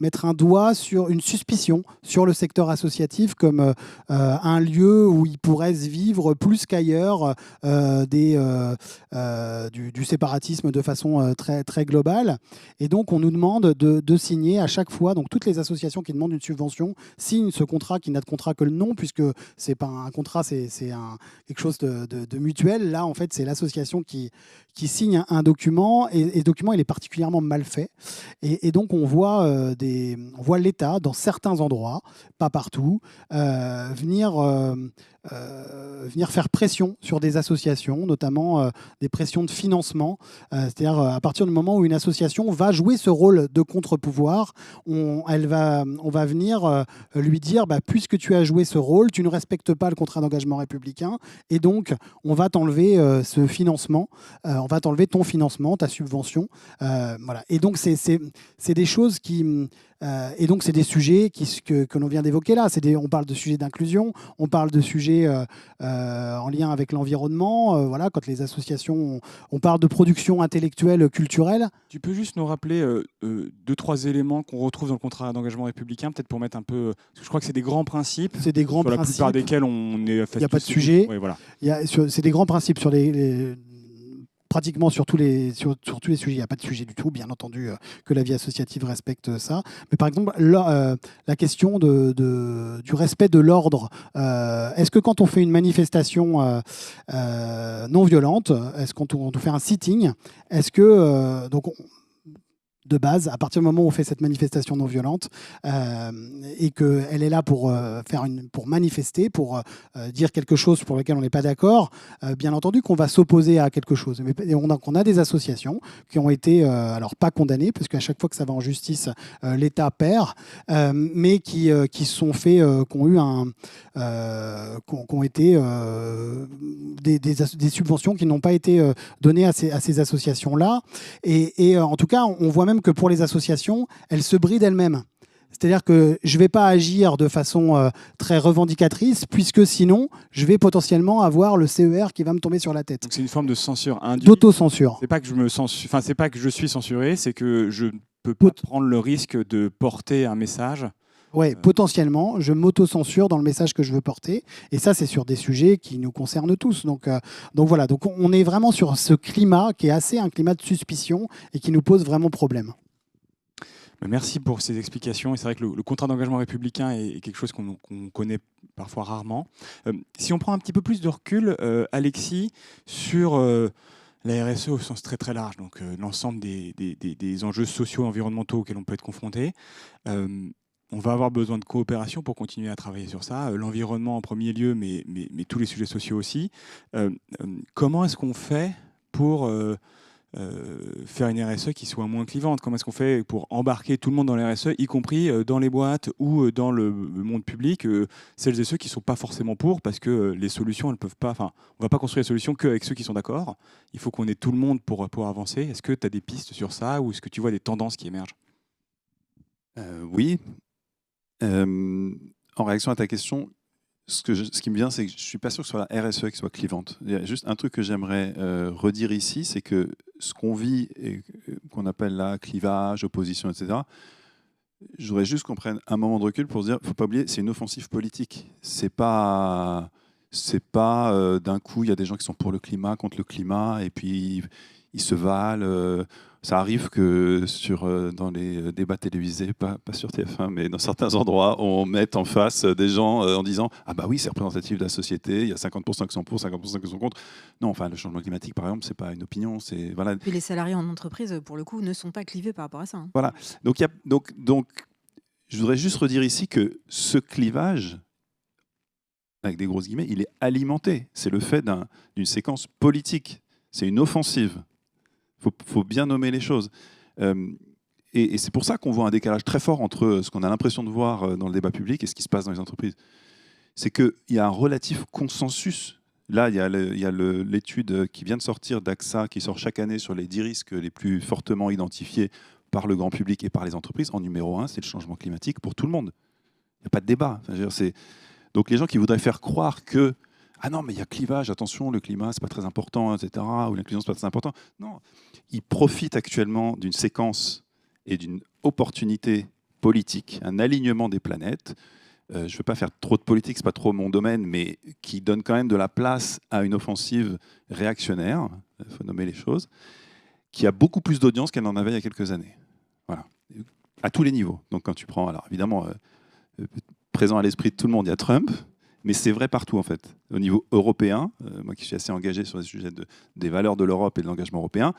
mettre un doigt sur une suspicion sur le secteur associatif comme un lieu où il pourrait se vivre plus qu'ailleurs du séparatisme de façon très, très globale. Et donc, on nous demande de signer à chaque fois, donc toutes les associations qui demandent une subvention signent ce contrat qui n'a de contrat que le nom, puisque c'est pas un contrat, c'est quelque chose de mutuel. Là, en fait, c'est l'association qui signe un document, et ce document, il est particulièrement mal fait. Et donc, on voit l'État, dans certains endroits, pas partout, venir faire pression sur des associations, notamment des pressions de financement. C'est-à-dire, à partir du moment où une association va jouer ce rôle de contre-pouvoir, on va venir lui dire, puisque tu as joué ce rôle, tu ne respectes pas le contrat d'engagement républicain, et donc on va t'enlever ce financement, on va t'enlever ton financement, ta subvention. Voilà. Et donc, c'est des choses qui... et donc, c'est des sujets que l'on vient d'évoquer là. On parle de sujets d'inclusion, on parle de sujets en lien avec l'environnement. Voilà, quand les associations, on parle de production intellectuelle, culturelle. Tu peux juste nous rappeler 2-3 éléments qu'on retrouve dans le contrat d'engagement républicain, peut-être pour mettre un peu... Parce que je crois que c'est des grands principes. C'est des grands sur principes. La plupart desquels on est... Il n'y a pas de sujet. Oui, voilà. C'est des grands principes sur pratiquement sur tous les sujets. Il n'y a pas de sujet du tout, bien entendu, que la vie associative respecte ça. Mais par exemple, la question du respect de l'ordre. Est-ce que quand on fait une manifestation non violente, est-ce qu'on fait un sitting, est-ce que... de base, à partir du moment où on fait cette manifestation non violente et qu'elle est là pour manifester, pour dire quelque chose pour lequel on n'est pas d'accord, bien entendu qu'on va s'opposer à quelque chose. Mais on a des associations qui ont été, alors pas condamnées, parce qu'à chaque fois que ça va en justice, l'État perd, mais qui sont faits, qui ont été des subventions qui n'ont pas été données à ces associations-là. Et en tout cas, on voit même que pour les associations, elles se brident elles-mêmes. C'est-à-dire que je ne vais pas agir de façon très revendicatrice, puisque sinon, je vais potentiellement avoir le CER qui va me tomber sur la tête. Donc c'est une forme de censure induite. D'autocensure. C'est pas que c'est pas que je suis censuré, c'est que je ne peux pas prendre le risque de porter un message. Oui, potentiellement, je m'auto-censure dans le message que je veux porter. Et ça, c'est sur des sujets qui nous concernent tous. Donc voilà, donc on est vraiment sur ce climat qui est assez un climat de suspicion et qui nous pose vraiment problème. Merci pour ces explications. Et c'est vrai que le contrat d'engagement républicain est quelque chose qu'on connaît parfois rarement. Si on prend un petit peu plus de recul, Alexis, sur la RSE au sens très très large, donc l'ensemble des enjeux sociaux et environnementaux auxquels on peut être confronté, on va avoir besoin de coopération pour continuer à travailler sur ça. L'environnement en premier lieu, mais tous les sujets sociaux aussi. Comment est-ce qu'on fait pour faire une RSE qui soit moins clivante? Comment est-ce qu'on fait pour embarquer tout le monde dans la RSE, y compris dans les boîtes ou dans le monde public, celles et ceux qui ne sont pas forcément pour, parce que les solutions, elles peuvent pas... Enfin, on ne va pas construire les solutions qu'avec ceux qui sont d'accord. Il faut qu'on ait tout le monde pour avancer. Est-ce que tu as des pistes sur ça ou est-ce que tu vois des tendances qui émergent? Oui. En réaction à ta question, ce qui me vient, c'est que je ne suis pas sûr que ce soit la RSE qui soit clivante. Il y a juste un truc que j'aimerais redire ici, c'est que ce qu'on vit et qu'on appelle là clivage, opposition, etc., je voudrais juste qu'on prenne un moment de recul pour se dire, il ne faut pas oublier, c'est une offensive politique. C'est pas d'un coup, il y a des gens qui sont pour le climat, contre le climat, et puis ils se valent. Ça arrive que dans les débats télévisés, pas sur TF1, mais dans certains endroits, on mette en face des gens en disant « Ah bah oui, c'est représentatif de la société, il y a 50% qui sont pour, 50% qui sont contre ». Non, enfin, le changement climatique, par exemple, c'est pas une opinion. Voilà. Puis les salariés en entreprise, pour le coup, ne sont pas clivés par rapport à ça. Hein. Voilà. Donc, je voudrais juste redire ici que ce clivage, avec des grosses guillemets, il est alimenté. C'est le fait d'une séquence politique. C'est une offensive. Faut bien nommer les choses. Et c'est pour ça qu'on voit un décalage très fort entre ce qu'on a l'impression de voir dans le débat public et ce qui se passe dans les entreprises. C'est qu'il y a un relatif consensus. Là, il y a l'étude qui vient de sortir d'AXA, qui sort chaque année sur les 10 risques les plus fortement identifiés par le grand public et par les entreprises. En numéro 1, c'est le changement climatique pour tout le monde. Il n'y a pas de débat. Enfin, je veux dire, donc les gens qui voudraient faire croire que ah non, mais il y a clivage, attention, le climat, c'est pas très important, etc., ou l'inclusion, c'est pas très important. Non, ils profitent actuellement d'une séquence et d'une opportunité politique, un alignement des planètes. Je ne veux pas faire trop de politique, c'est pas trop mon domaine, mais qui donne quand même de la place à une offensive réactionnaire, il faut nommer les choses, qui a beaucoup plus d'audience qu'elle n'en avait il y a quelques années. Voilà, à tous les niveaux. Donc quand tu prends, alors évidemment, présent à l'esprit de tout le monde, il y a Trump. Mais c'est vrai partout, en fait. Au niveau européen, moi qui suis assez engagé sur les sujets des valeurs de l'Europe et de l'engagement européen,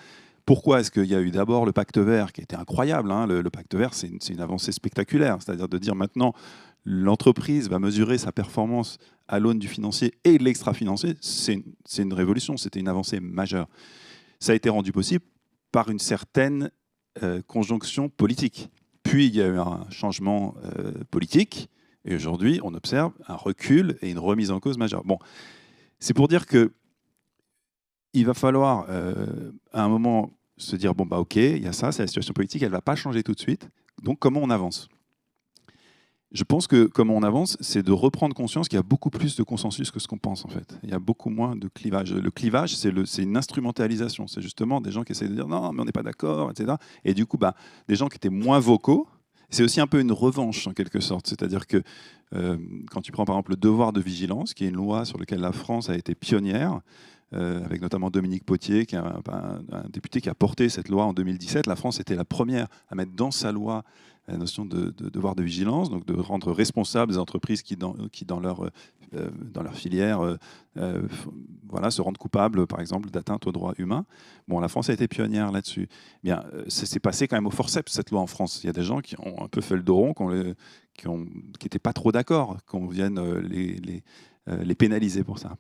pourquoi est-ce qu'il y a eu d'abord le pacte vert, qui était incroyable, hein, le pacte vert, c'est une avancée spectaculaire. C'est-à-dire de dire maintenant, l'entreprise va mesurer sa performance à l'aune du financier et de l'extra-financier. C'est une révolution, c'était une avancée majeure. Ça a été rendu possible par une certaine conjonction politique. Puis, il y a eu un changement politique. Et aujourd'hui, on observe un recul et une remise en cause majeure. Bon, c'est pour dire que il va falloir à un moment se dire bon bah ok, il y a ça, c'est la situation politique, elle va pas changer tout de suite. Donc comment on avance? Je pense que comment on avance, c'est de reprendre conscience qu'il y a beaucoup plus de consensus que ce qu'on pense en fait. Il y a beaucoup moins de clivage. Le clivage, c'est une instrumentalisation. C'est justement des gens qui essaient de dire non, mais on n'est pas d'accord, etc. Et du coup, bah, des gens qui étaient moins vocaux. C'est aussi un peu une revanche en quelque sorte, c'est-à-dire que quand tu prends par exemple le devoir de vigilance, qui est une loi sur laquelle la France a été pionnière, avec notamment Dominique Potier, qui est un député qui a porté cette loi en 2017, la France était la première à mettre dans sa loi la notion de devoir de vigilance, donc de rendre responsables des entreprises qui dans leur filière voilà, se rendent coupables, par exemple, d'atteinte aux droits humains. Bon, la France a été pionnière là-dessus. Bien, ça s'est passé quand même au forceps, cette loi en France. Il y a des gens qui ont un peu fait le dos rond, qui n'étaient pas trop d'accord qu'on vienne les pénaliser pour ça.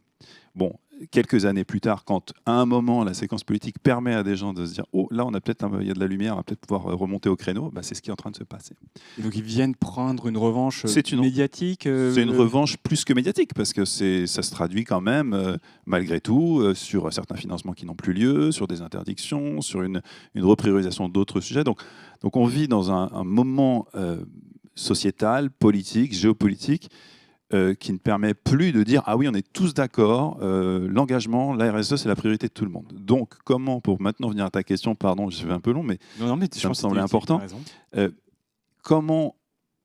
Bon, quelques années plus tard, quand à un moment la séquence politique permet à des gens de se dire oh là il y a de la lumière, on va peut-être pouvoir remonter au créneau, bah, c'est ce qui est en train de se passer. Et donc ils viennent prendre une revanche médiatique. C'est une revanche plus que médiatique parce que ça se traduit quand même malgré tout sur certains financements qui n'ont plus lieu, sur des interdictions, sur une repriorisation d'autres sujets. Donc on vit dans un moment sociétal, politique, géopolitique qui ne permet plus de dire ah oui, on est tous d'accord, l'engagement, la RSE, c'est la priorité de tout le monde. Donc, comment, pour maintenant venir à ta question, pardon, je suis un peu long, mais, ça me semblait important, comment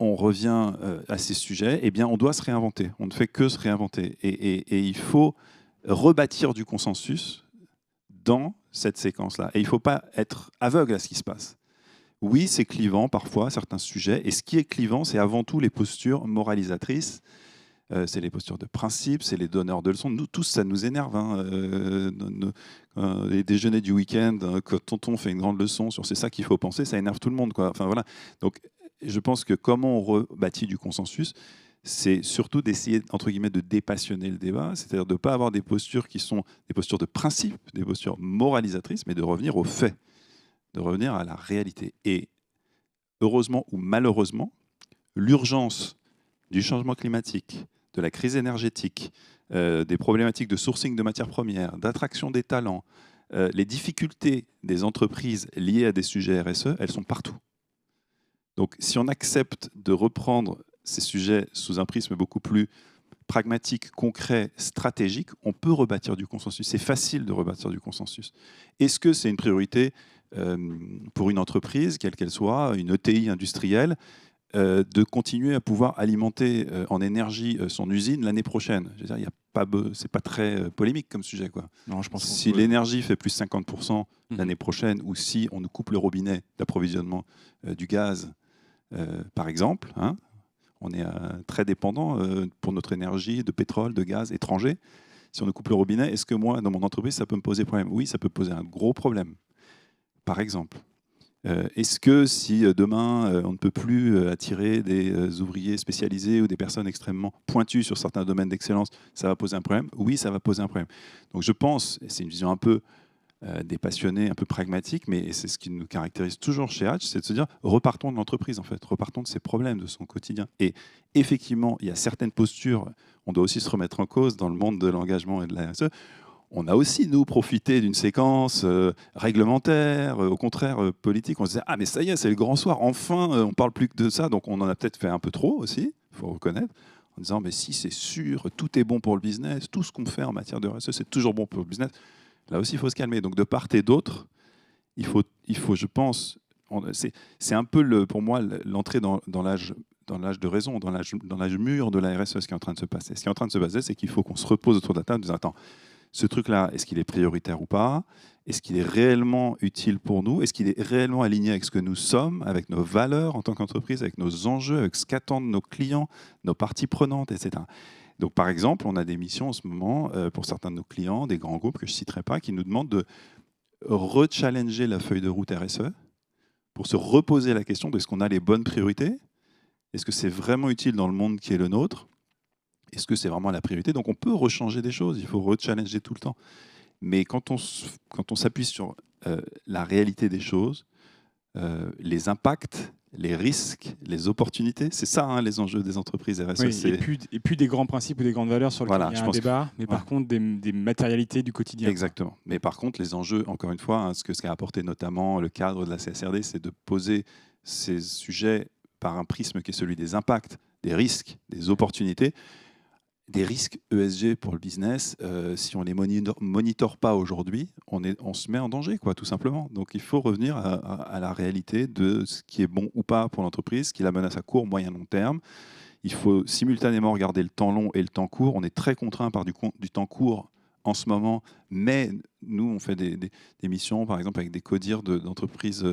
on revient à ces sujets? Eh bien, on doit se réinventer. On ne fait que se réinventer. Et il faut rebâtir du consensus dans cette séquence-là. Et il ne faut pas être aveugle à ce qui se passe. Oui, c'est clivant parfois, certains sujets. Et ce qui est clivant, c'est avant tout les postures moralisatrices. C'est les postures de principe, c'est les donneurs de leçons. Nous tous, ça nous énerve. Hein. Les déjeuners du week-end, quand tonton fait une grande leçon sur c'est ça qu'il faut penser, ça énerve tout le monde, quoi. Enfin, voilà. Donc, je pense que comment on rebâtit du consensus, c'est surtout d'essayer, entre guillemets, de dépassionner le débat, c'est-à-dire de ne pas avoir des postures qui sont des postures de principe, des postures moralisatrices, mais de revenir aux faits, de revenir à la réalité. Et heureusement ou malheureusement, l'urgence du changement climatique, de la crise énergétique, des problématiques de sourcing de matières premières, d'attraction des talents, les difficultés des entreprises liées à des sujets RSE, elles sont partout. Donc si on accepte de reprendre ces sujets sous un prisme beaucoup plus pragmatique, concret, stratégique, on peut rebâtir du consensus. C'est facile de rebâtir du consensus. Est-ce que c'est une priorité pour une entreprise, quelle qu'elle soit, une ETI industrielle, de continuer à pouvoir alimenter en énergie son usine l'année prochaine? Je veux dire, c'est pas très polémique comme sujet, quoi. Non, je pense si l'énergie fait plus 50% l'année prochaine, ou si on nous coupe le robinet d'approvisionnement du gaz, par exemple, hein, on est très dépendant pour notre énergie de pétrole, de gaz étranger. Si on nous coupe le robinet, est-ce que moi, dans mon entreprise, ça peut me poser problème? Oui, ça peut poser un gros problème, par exemple. Est-ce que si demain, on ne peut plus attirer des ouvriers spécialisés ou des personnes extrêmement pointues sur certains domaines d'excellence, ça va poser un problème? Oui, ça va poser un problème. Donc je pense, et c'est une vision un peu des passionnés, un peu pragmatique, mais c'est ce qui nous caractérise toujours chez Hatch, c'est de se dire, repartons de l'entreprise, en fait, repartons de ses problèmes, de son quotidien. Et effectivement, il y a certaines postures, on doit aussi se remettre en cause dans le monde de l'engagement et de la RSE. On a aussi, nous, profité d'une séquence réglementaire, au contraire politique. On se disait, ah mais ça y est, c'est le grand soir, enfin, on parle plus que de ça. Donc on en a peut-être fait un peu trop aussi, il faut reconnaître, en disant, mais si c'est sûr, tout est bon pour le business, tout ce qu'on fait en matière de RSE, c'est toujours bon pour le business. Là aussi, il faut se calmer. Donc de part et d'autre, il faut, je pense, c'est un peu, pour moi, l'entrée dans l'âge de raison, dans l'âge mûr de la RSE, ce qui est en train de se passer. Ce qui est en train de se passer, c'est qu'il faut qu'on se repose autour de la table en disant, attends, ce truc-là, est-ce qu'il est prioritaire ou pas? Est-ce qu'il est réellement utile pour nous? Est-ce qu'il est réellement aligné avec ce que nous sommes, avec nos valeurs en tant qu'entreprise, avec nos enjeux, avec ce qu'attendent nos clients, nos parties prenantes, etc. Donc, par exemple, on a des missions en ce moment pour certains de nos clients, des grands groupes que je ne citerai pas, qui nous demandent de rechallenger la feuille de route RSE pour se reposer la question de est-ce qu'on a les bonnes priorités? Est-ce que c'est vraiment utile dans le monde qui est le nôtre? Est-ce que c'est vraiment la priorité? Donc on peut rechanger des choses, il faut rechallenger tout le temps. Mais quand on s'appuie sur la réalité des choses, les impacts, les risques, les opportunités, c'est ça hein, les enjeux des entreprises RSE. Oui, et puis des grands principes ou des grandes valeurs sur lesquelles il y a un débat, mais par contre des matérialités du quotidien. Exactement. Mais par contre, les enjeux, encore une fois, hein, ce qu'a apporté notamment le cadre de la CSRD, c'est de poser ces sujets par un prisme qui est celui des impacts, des risques, des opportunités. Des risques ESG pour le business, si on ne les monitore pas aujourd'hui, on se met en danger, quoi, tout simplement. Donc il faut revenir à la réalité de ce qui est bon ou pas pour l'entreprise, ce qui la menace à court, moyen, long terme. Il faut simultanément regarder le temps long et le temps court. On est très contraint par du temps court en ce moment, mais nous, on fait des missions, par exemple, avec des codires d'entreprises,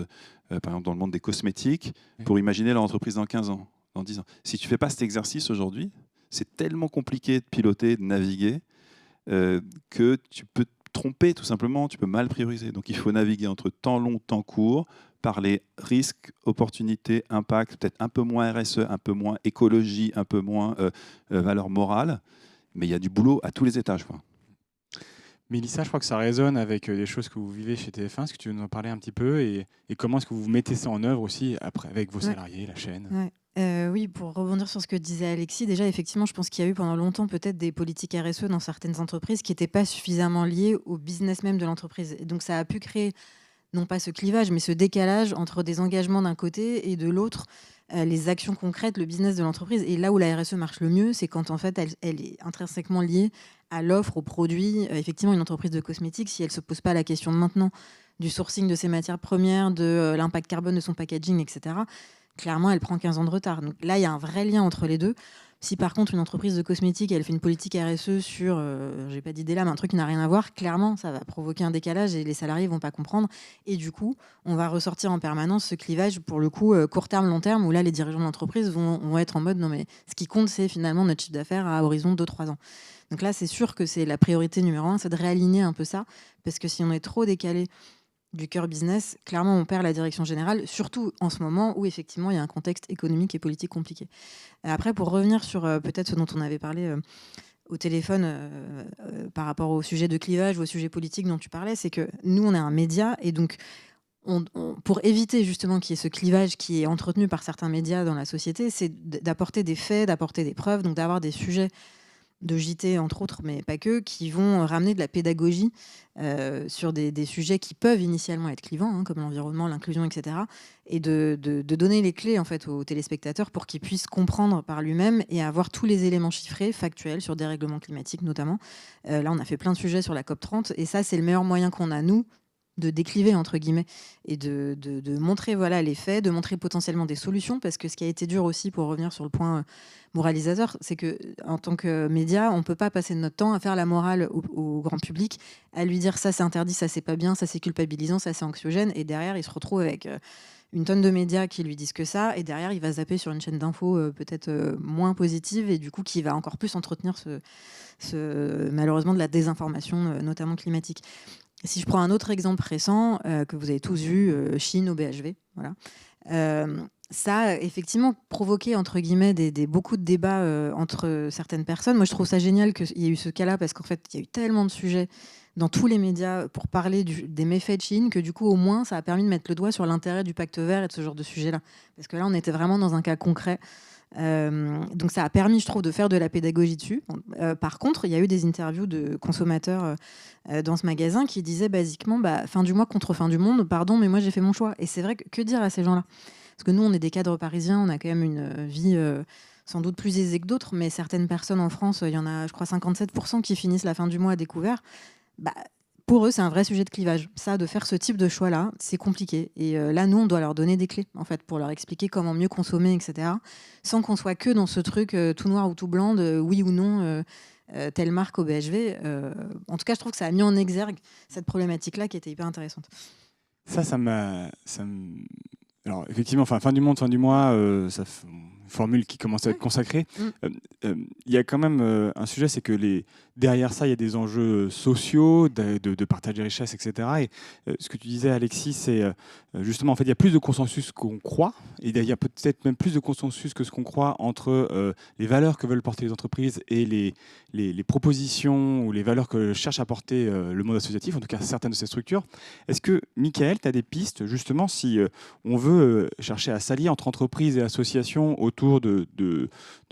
par exemple dans le monde des cosmétiques, pour imaginer leur entreprise dans 15 ans, dans 10 ans. Si tu ne fais pas cet exercice aujourd'hui, c'est tellement compliqué de piloter, de naviguer, que tu peux te tromper tout simplement, tu peux mal prioriser. Donc il faut naviguer entre temps long, temps court, par les risques, opportunités, impacts, peut-être un peu moins RSE, un peu moins écologie, un peu moins valeur morale, mais il y a du boulot à tous les étages, quoi. Mélissa, je crois que ça résonne avec des choses que vous vivez chez TF1. Est-ce que tu veux nous en parler un petit peu et comment est-ce que vous mettez ça en œuvre aussi après avec vos salariés, la chaîne? Oui, pour rebondir sur ce que disait Alexis, déjà, effectivement, je pense qu'il y a eu pendant longtemps peut-être des politiques RSE dans certaines entreprises qui n'étaient pas suffisamment liées au business même de l'entreprise. Et donc, ça a pu créer, non pas ce clivage, mais ce décalage entre des engagements d'un côté et de l'autre, les actions concrètes, le business de l'entreprise. Et là où la RSE marche le mieux, c'est quand en fait elle est intrinsèquement liée à l'offre, au produit. Effectivement, une entreprise de cosmétiques, si elle ne se pose pas la question maintenant du sourcing de ses matières premières, de l'impact carbone de son packaging, etc., clairement, elle prend 15 ans de retard. Donc là, il y a un vrai lien entre les deux. Si par contre, une entreprise de cosmétiques, elle fait une politique RSE sur, j'ai pas d'idée là, mais un truc qui n'a rien à voir, clairement, ça va provoquer un décalage et les salariés vont pas comprendre. Et du coup, on va ressortir en permanence ce clivage, pour le coup, court terme, long terme, où là, les dirigeants de l'entreprise vont être en mode, non mais ce qui compte, c'est finalement notre chiffre d'affaires à horizon 2-3 ans. Donc là, c'est sûr que c'est la priorité numéro 1, c'est de réaligner un peu ça, parce que si on est trop décalé du cœur business, clairement, on perd la direction générale, surtout en ce moment où, effectivement, il y a un contexte économique et politique compliqué. Après, pour revenir sur peut-être ce dont on avait parlé au téléphone par rapport au sujet de clivage ou au sujet politique dont tu parlais, c'est que nous, on est un média et donc, pour éviter justement qu'il y ait ce clivage qui est entretenu par certains médias dans la société, c'est d'apporter des faits, d'apporter des preuves, donc d'avoir des sujets de JT entre autres, mais pas que, qui vont ramener de la pédagogie sur des sujets qui peuvent initialement être clivants, hein, comme l'environnement, l'inclusion, etc. Et de donner les clés en fait aux téléspectateurs pour qu'ils puissent comprendre par lui-même et avoir tous les éléments chiffrés, factuels, sur dérèglement climatique notamment. Là, on a fait plein de sujets sur la COP30 et ça, c'est le meilleur moyen qu'on a, nous, de décliver entre guillemets et de montrer voilà les faits, de montrer potentiellement des solutions, parce que ce qui a été dur aussi, pour revenir sur le point moralisateur, c'est que en tant que média, on peut pas passer notre temps à faire la morale au grand public, à lui dire ça c'est interdit, ça c'est pas bien, ça c'est culpabilisant, ça c'est anxiogène, et derrière il se retrouve avec une tonne de médias qui lui disent que ça, et derrière il va zapper sur une chaîne d'infos peut-être moins positive, et du coup qui va encore plus entretenir malheureusement de la désinformation, notamment climatique. Si je prends un autre exemple récent que vous avez tous vu, Chine au BHV, voilà. Ça a effectivement provoqué entre guillemets beaucoup de débats entre certaines personnes. Moi, je trouve ça génial qu'il y ait eu ce cas-là, parce qu'en fait, il y a eu tellement de sujets dans tous les médias pour parler des méfaits de Chine que du coup, au moins, ça a permis de mettre le doigt sur l'intérêt du pacte vert et de ce genre de sujet-là. Parce que là, on était vraiment dans un cas concret. Donc ça a permis, je trouve, de faire de la pédagogie dessus. Par contre, il y a eu des interviews de consommateurs dans ce magasin qui disaient basiquement fin du mois contre fin du monde, pardon, mais moi j'ai fait mon choix. Et c'est vrai que dire à ces gens-là, parce que nous on est des cadres parisiens, on a quand même une vie sans doute plus aisée que d'autres, mais certaines personnes en France, il y en a je crois 57% qui finissent la fin du mois à découvert. Pour eux, c'est un vrai sujet de clivage. Ça, de faire ce type de choix-là, c'est compliqué. Et là, nous, on doit leur donner des clés, en fait, pour leur expliquer comment mieux consommer, etc. Sans qu'on soit que dans ce truc tout noir ou tout blanc de oui ou non, telle marque au BHV. En tout cas, je trouve que ça a mis en exergue cette problématique-là qui était hyper intéressante. Alors, effectivement, fin du monde, fin du mois, ça une formule qui commence à être consacrée. Il y a quand même un sujet, c'est que derrière ça, il y a des enjeux sociaux, de partage des richesses, etc. Et ce que tu disais, Alexis, c'est justement, en fait, il y a plus de consensus qu'on croit, et il y a peut-être même plus de consensus que ce qu'on croit entre les valeurs que veulent porter les entreprises et les propositions ou les valeurs que cherche à porter le monde associatif, en tout cas certaines de ces structures. Est-ce que, Michael, tu as des pistes, justement, si on veut chercher à s'allier entre entreprises et associations autour de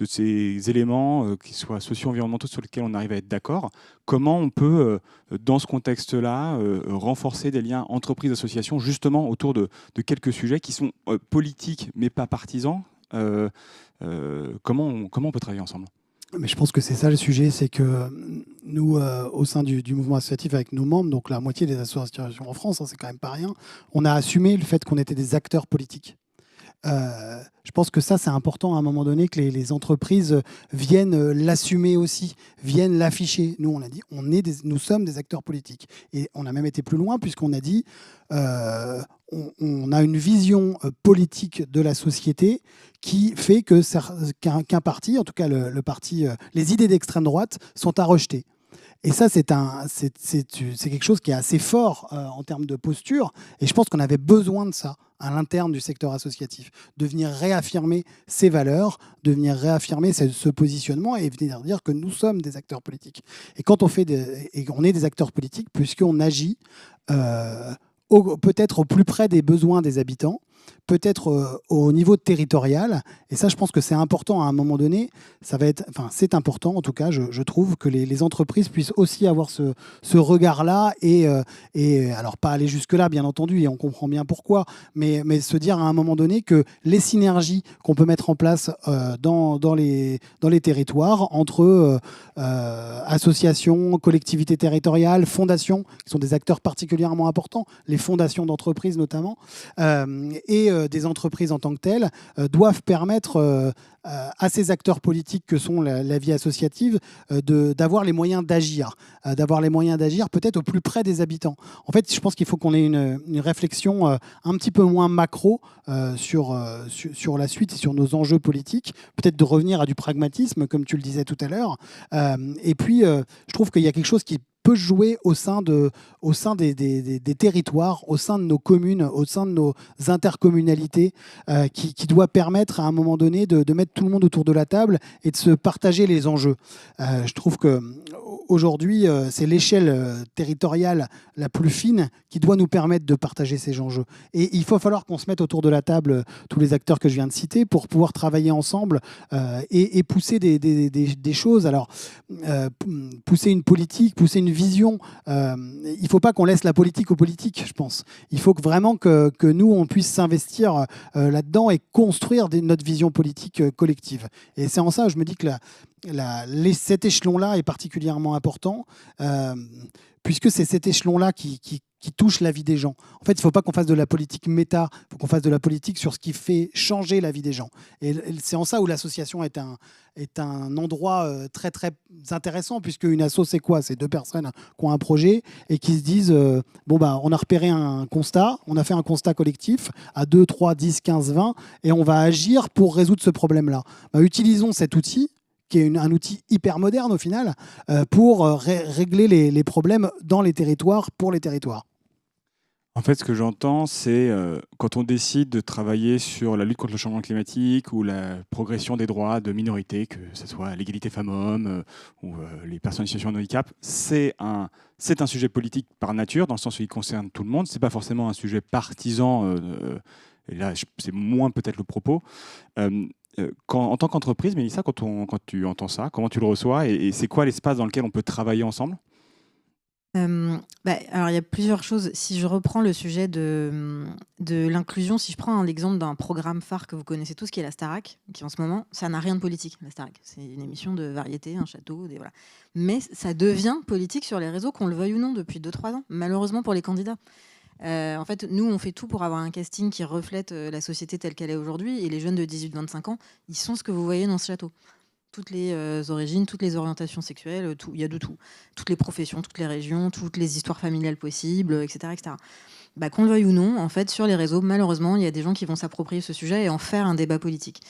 ces éléments, qui soient socio-environnementaux, sur lesquels on arrive à être d'accord, comment on peut, dans ce contexte-là, renforcer des liens entreprises-associations, justement autour de quelques sujets qui sont politiques mais pas partisans. Comment on peut travailler ensemble ? Mais je pense que c'est ça le sujet, c'est que nous, au sein du mouvement associatif, avec nos membres, donc la moitié des associations en France, hein, c'est quand même pas rien, on a assumé le fait qu'on était des acteurs politiques. Je pense que ça, c'est important à un moment donné que les entreprises viennent l'assumer aussi, viennent l'afficher. Nous, on a dit, nous sommes des acteurs politiques. Et on a même été plus loin puisqu'on a dit, on a une vision politique de la société qui fait qu'un parti, en tout cas le parti, les idées d'extrême droite sont à rejeter. Et ça, c'est quelque chose qui est assez fort en termes de posture. Et je pense qu'on avait besoin de ça à l'interne du secteur associatif, de venir réaffirmer ces valeurs, de venir réaffirmer ce positionnement et venir dire que nous sommes des acteurs politiques. Et quand on est des acteurs politiques, puisqu'on agit peut-être au plus près des besoins des habitants, peut-être au niveau territorial. Et ça, je pense que c'est important à un moment donné. C'est important, en tout cas, je trouve, que les entreprises puissent aussi avoir ce regard-là et alors pas aller jusque-là, bien entendu, et on comprend bien pourquoi, mais se dire à un moment donné que les synergies qu'on peut mettre en place dans les territoires entre associations, collectivités territoriales, fondations, qui sont des acteurs particulièrement importants, les fondations d'entreprises notamment, et des entreprises en tant que telles, doivent permettre à ces acteurs politiques que sont la vie associative d'avoir les moyens d'agir, peut-être au plus près des habitants. En fait, je pense qu'il faut qu'on ait une réflexion un petit peu moins macro sur la suite et sur nos enjeux politiques, peut-être de revenir à du pragmatisme, comme tu le disais tout à l'heure. Et puis, je trouve qu'il y a quelque chose qui peut jouer au sein des territoires, au sein de nos communes, au sein de nos intercommunalités, qui doit permettre à un moment donné de mettre tout le monde autour de la table et de se partager les enjeux. Je trouve qu'aujourd'hui, c'est l'échelle territoriale la plus fine qui doit nous permettre de partager ces enjeux. Et il va falloir qu'on se mette autour de la table, tous les acteurs que je viens de citer, pour pouvoir travailler ensemble et pousser des choses. Alors, pousser une politique, pousser une vision. Il ne faut pas qu'on laisse la politique aux politiques, je pense. Il faut vraiment que nous, on puisse s'investir là-dedans et construire notre vision politique collective. Et c'est en ça, je me dis que cet échelon-là est particulièrement important, puisque c'est cet échelon-là qui touche la vie des gens. En fait, il ne faut pas qu'on fasse de la politique méta, il faut qu'on fasse de la politique sur ce qui fait changer la vie des gens. Et c'est en ça où l'association est un endroit très, très intéressant, puisque une asso, c'est quoi? C'est deux personnes qui ont un projet et qui se disent on a repéré un constat, on a fait un constat collectif à 2, 3, 10, 15, 20, et on va agir pour résoudre ce problème-là. Utilisons cet outil, qui est un outil hyper moderne au final, pour régler les problèmes dans les territoires, pour les territoires. En fait, ce que j'entends, c'est quand on décide de travailler sur la lutte contre le changement climatique ou la progression des droits de minorités, que ce soit l'égalité femmes-hommes ou les personnes en situation de handicap, c'est un sujet politique par nature, dans le sens où il concerne tout le monde. Ce n'est pas forcément un sujet partisan, et là, c'est moins peut-être le propos. En tant qu'entreprise, Mélissa, quand tu entends ça, comment tu le reçois et c'est quoi l'espace dans lequel on peut travailler ensemble ? Alors, il y a plusieurs choses. Si je reprends le sujet de l'inclusion, si je prends l'exemple d'un programme phare que vous connaissez tous, qui est la Starac, qui en ce moment, ça n'a rien de politique, la Starac. C'est une émission de variété, un château, voilà. Mais ça devient politique sur les réseaux, qu'on le veuille ou non, depuis 2-3 ans, malheureusement pour les candidats. En fait, nous, on fait tout pour avoir un casting qui reflète la société telle qu'elle est aujourd'hui, et les jeunes de 18-25 ans, ils sont ce que vous voyez dans ce château. Toutes les origines, toutes les orientations sexuelles, il y a de tout. Toutes les professions, toutes les régions, toutes les histoires familiales possibles, etc. etc. Qu'on le veuille ou non, en fait, sur les réseaux, malheureusement, il y a des gens qui vont s'approprier ce sujet et en faire un débat politique.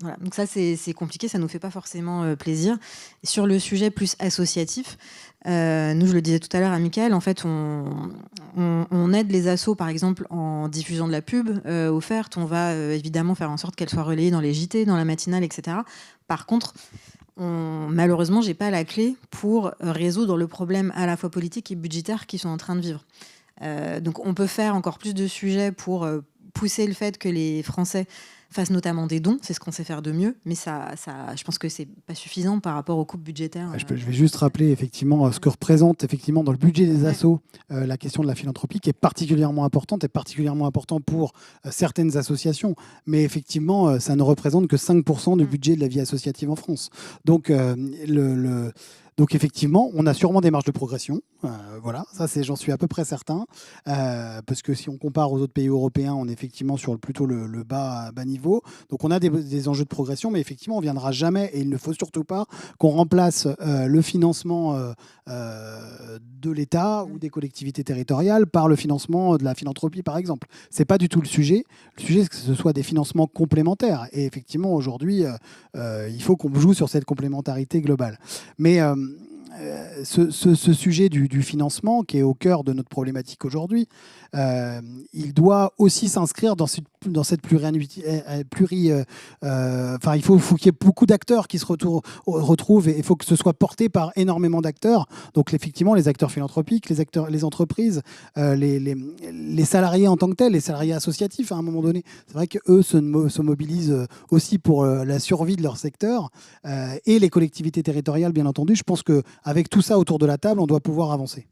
Voilà. Donc ça, c'est compliqué, ça ne nous fait pas forcément plaisir. Et sur le sujet plus associatif, nous, je le disais tout à l'heure à Mickaël, en fait, on aide les assos, par exemple, en diffusant de la pub offerte. On va évidemment faire en sorte qu'elle soit relayée dans les JT, dans la matinale, etc. Par contre, malheureusement, j'ai pas la clé pour résoudre le problème à la fois politique et budgétaire qu'ils sont en train de vivre. Donc on peut faire encore plus de sujets pour pousser le fait que les Français fassent notamment des dons, c'est ce qu'on sait faire de mieux, mais ça, je pense que c'est pas suffisant par rapport aux coupes budgétaires. Je vais juste rappeler effectivement ce que représente effectivement dans le budget des assos la question de la philanthropie, qui est particulièrement importante et particulièrement important pour certaines associations, mais effectivement ça ne représente que 5% du budget de la vie associative en France. Donc Donc effectivement, on a sûrement des marges de progression. Voilà, ça j'en suis à peu près certain. Parce que si on compare aux autres pays européens, on est effectivement sur plutôt le bas niveau. Donc on a des enjeux de progression, mais effectivement, on ne viendra jamais, et il ne faut surtout pas qu'on remplace le financement de l'État ou des collectivités territoriales par le financement de la philanthropie, par exemple. Ce n'est pas du tout le sujet. Le sujet, c'est que ce soit des financements complémentaires. Et effectivement, aujourd'hui, il faut qu'on joue sur cette complémentarité globale. Mais ce sujet du financement, qui est au cœur de notre problématique aujourd'hui, il doit aussi s'inscrire dans cette il faut qu'il y ait beaucoup d'acteurs qui se retrouvent, et il faut que ce soit porté par énormément d'acteurs. Donc effectivement, les acteurs philanthropiques, les entreprises, les salariés en tant que tels, les salariés associatifs à un moment donné. C'est vrai qu'eux se mobilisent aussi pour la survie de leur secteur, et les collectivités territoriales, bien entendu. Je pense qu'avec tout ça autour de la table, on doit pouvoir avancer.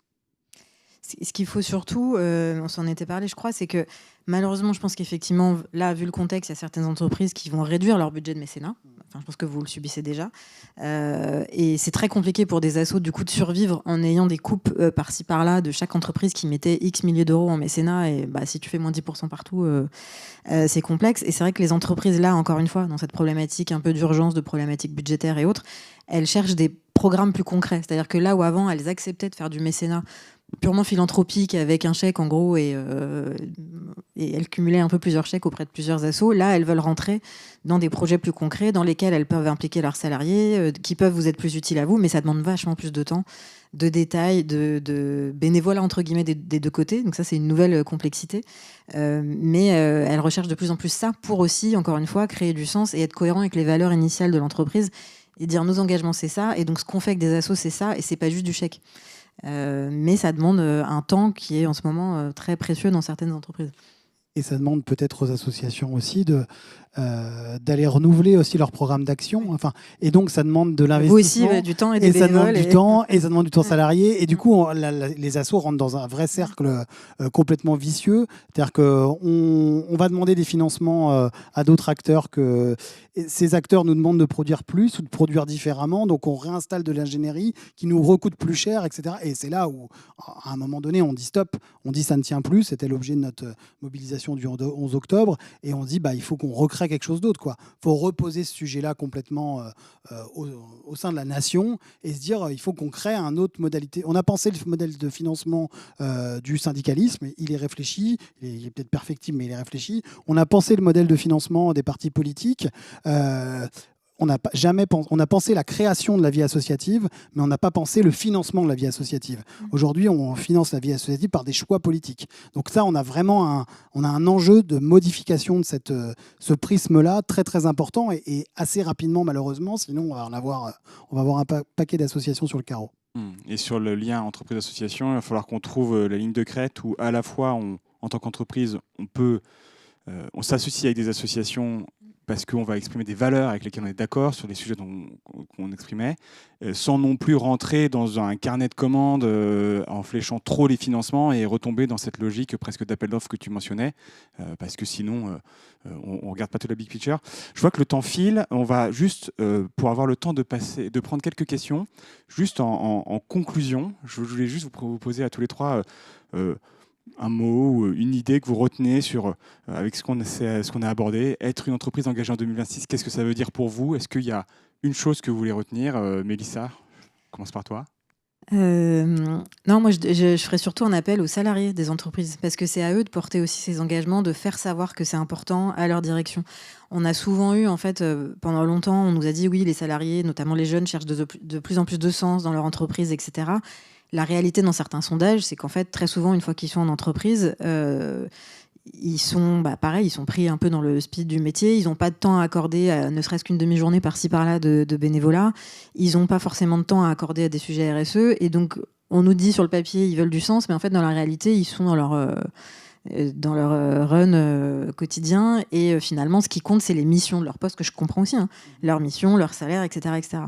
Ce qu'il faut surtout, on s'en était parlé, je crois, c'est que malheureusement, je pense qu'effectivement, là, vu le contexte, il y a certaines entreprises qui vont réduire leur budget de mécénat. Enfin, je pense que vous le subissez déjà. Et c'est très compliqué pour des assos, du coup, de survivre en ayant des coupes par-ci, par-là de chaque entreprise qui mettait X milliers d'euros en mécénat. Et si tu fais moins 10% partout, c'est complexe. Et c'est vrai que les entreprises, là, encore une fois, dans cette problématique un peu d'urgence, de problématiques budgétaires et autres, elles cherchent des programmes plus concrets. C'est-à-dire que là où avant, elles acceptaient de faire du mécénat purement philanthropique avec un chèque en gros, et et elles cumulaient un peu plusieurs chèques auprès de plusieurs assos. Là, elles veulent rentrer dans des projets plus concrets dans lesquels elles peuvent impliquer leurs salariés, qui peuvent vous être plus utiles à vous, mais ça demande vachement plus de temps, de détails, de bénévolat entre guillemets des deux côtés. Donc ça, c'est une nouvelle complexité. Mais elles recherchent de plus en plus ça pour aussi, encore une fois, créer du sens et être cohérent avec les valeurs initiales de l'entreprise et dire nos engagements, c'est ça, et donc ce qu'on fait avec des assos, c'est ça, et c'est pas juste du chèque. Mais ça demande un temps qui est en ce moment très précieux dans certaines entreprises. Et ça demande peut-être aux associations aussi d'aller renouveler aussi leur programme d'action. Enfin, et donc, ça demande de l'investissement. Vous aussi, du temps et des ça demande bénévoles. du temps, et ça demande du temps salarié. Et du coup, les assos rentrent dans un vrai cercle complètement vicieux. C'est-à-dire qu'on va demander des financements à d'autres acteurs et ces acteurs nous demandent de produire plus ou de produire différemment. Donc, on réinstalle de l'ingénierie qui nous recoûte plus cher, etc. Et c'est là où, à un moment donné, on dit stop. On dit ça ne tient plus. C'était l'objet de notre mobilisation du 11 octobre. Et on dit, il faut qu'on recrée quelque chose d'autre. Il faut reposer ce sujet-là complètement au sein de la nation et se dire, il faut qu'on crée une autre modalité. On a pensé le modèle de financement du syndicalisme. Il est réfléchi. Il est peut-être perfectible, mais il est réfléchi. On a pensé le modèle de financement des partis politiques. On a pensé la création de la vie associative, mais on n'a pas pensé le financement de la vie associative. Aujourd'hui, on finance la vie associative par des choix politiques. Donc ça, on a vraiment un enjeu de modification de ce prisme-là très très important et assez rapidement malheureusement, sinon on va avoir un paquet d'associations sur le carreau. Et sur le lien entreprise-association, il va falloir qu'on trouve la ligne de crête où à la fois, en tant qu'entreprise, on s'associe avec des associations parce qu'on va exprimer des valeurs avec lesquelles on est d'accord sur les sujets qu'on exprimait, sans non plus rentrer dans un carnet de commandes en fléchant trop les financements et retomber dans cette logique presque d'appel d'offres que tu mentionnais, parce que sinon, on ne regarde pas toute la big picture. Je vois que le temps file. On va juste, pour avoir le temps de prendre quelques questions, juste en conclusion, je voulais juste vous poser à tous les trois un mot ou une idée que vous retenez avec ce qu'on a abordé. Être une entreprise engagée en 2026, qu'est-ce que ça veut dire pour vous? Est-ce qu'il y a une chose que vous voulez retenir? Mélissa, je commence par toi. Non, moi je ferais surtout un appel aux salariés des entreprises parce que c'est à eux de porter aussi ces engagements, de faire savoir que c'est important à leur direction. On a souvent eu, en fait, pendant longtemps, on nous a dit oui, les salariés, notamment les jeunes, cherchent de plus en plus de sens dans leur entreprise, etc. La réalité dans certains sondages, c'est qu'en fait, très souvent, une fois qu'ils sont en entreprise, ils sont pareil, ils sont pris un peu dans le speed du métier. Ils n'ont pas de temps à accorder, ne serait-ce qu'une demi-journée par-ci par-là de bénévolat. Ils n'ont pas forcément de temps à accorder à des sujets RSE. Et donc, on nous dit sur le papier, ils veulent du sens, mais en fait, dans la réalité, ils sont dans leur run quotidien. Et finalement, ce qui compte, c'est les missions de leur poste, que je comprends aussi, hein, leur mission, leur salaire, etc., etc.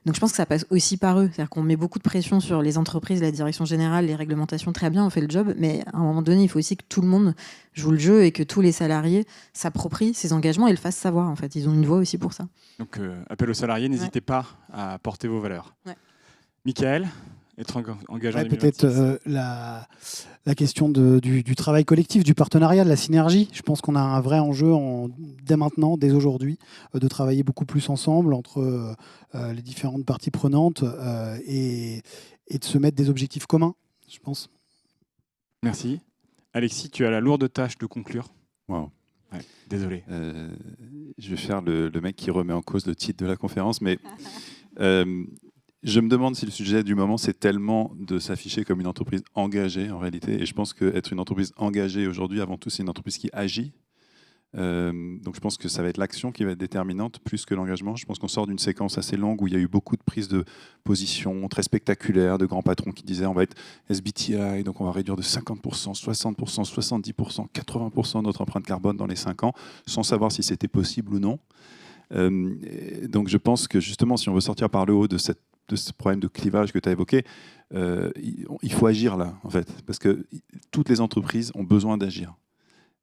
Donc je pense que ça passe aussi par eux. C'est-à-dire qu'on met beaucoup de pression sur les entreprises, la direction générale, les réglementations, très bien, on fait le job, mais à un moment donné, il faut aussi que tout le monde joue le jeu et que tous les salariés s'approprient ces engagements et le fassent savoir. En fait, ils ont une voix aussi pour ça. Donc appel aux salariés, n'hésitez pas à porter vos valeurs. Ouais. Michael, être engagé en 2026. Peut-être la question du travail collectif, du partenariat, de la synergie. Je pense qu'on a un vrai enjeu dès maintenant, dès aujourd'hui, de travailler beaucoup plus ensemble entre les différentes parties prenantes et de se mettre des objectifs communs, je pense. Merci. Alexis, tu as la lourde tâche de conclure. Wow. Ouais, désolé. Je vais faire le mec qui remet en cause le titre de la conférence, mais je me demande si le sujet du moment, c'est tellement de s'afficher comme une entreprise engagée en réalité. Et je pense qu'être une entreprise engagée aujourd'hui, avant tout, c'est une entreprise qui agit. Donc je pense que ça va être l'action qui va être déterminante plus que l'engagement. Je pense qu'on sort d'une séquence assez longue où il y a eu beaucoup de prises de position très spectaculaires de grands patrons qui disaient on va être SBTI, donc on va réduire de 50%, 60%, 70%, 80% notre empreinte carbone dans les 5 ans, sans savoir si c'était possible ou non. Donc je pense que justement, si on veut sortir par le haut de ce problème de clivage que tu as évoqué, il faut agir là, en fait, parce que toutes les entreprises ont besoin d'agir.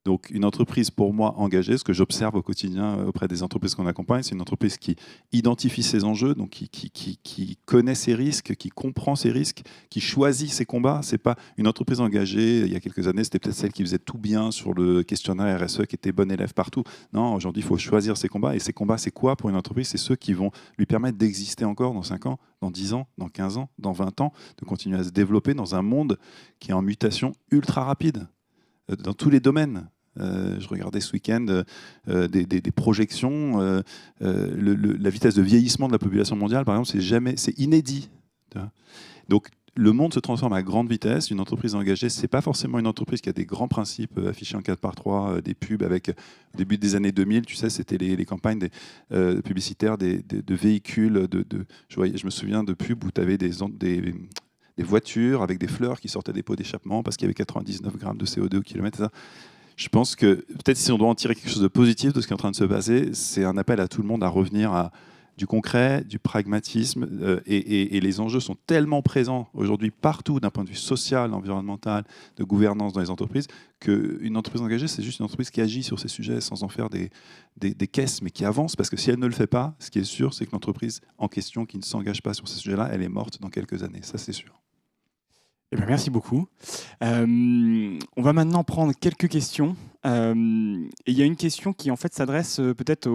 Donc une entreprise, pour moi, engagée, ce que j'observe au quotidien auprès des entreprises qu'on accompagne, c'est une entreprise qui identifie ses enjeux, donc qui connaît ses risques, qui comprend ses risques, qui choisit ses combats. C'est pas une entreprise engagée, il y a quelques années, c'était peut-être celle qui faisait tout bien sur le questionnaire RSE, qui était bonne élève partout. Non, aujourd'hui, il faut choisir ses combats. Et ces combats, c'est quoi pour une entreprise? C'est ceux qui vont lui permettre d'exister encore dans 5 ans, dans 10 ans, dans 15 ans, dans 20 ans, de continuer à se développer dans un monde qui est en mutation ultra rapide. Dans tous les domaines. Je regardais ce week-end des projections. La vitesse de vieillissement de la population mondiale, par exemple, c'est inédit. Donc, le monde se transforme à grande vitesse. Une entreprise engagée, ce n'est pas forcément une entreprise qui a des grands principes affichés en 4x3, des pubs avec, au début des années 2000, tu sais, c'était les campagnes publicitaires de véhicules. Je me souviens de pubs où tu avais des voitures avec des fleurs qui sortaient des pots d'échappement parce qu'il y avait 99 grammes de CO2 au kilomètre. Je pense que peut-être si on doit en tirer quelque chose de positif de ce qui est en train de se passer, c'est un appel à tout le monde à revenir à du concret, du pragmatisme, et les enjeux sont tellement présents aujourd'hui partout d'un point de vue social, environnemental, de gouvernance dans les entreprises, qu'une entreprise engagée, c'est juste une entreprise qui agit sur ces sujets sans en faire des caisses, mais qui avance, parce que si elle ne le fait pas, ce qui est sûr, c'est que l'entreprise en question qui ne s'engage pas sur ces sujets-là, elle est morte dans quelques années, ça c'est sûr. Eh bien, merci beaucoup. On va maintenant prendre quelques questions. Et il y a une question qui en fait s'adresse peut-être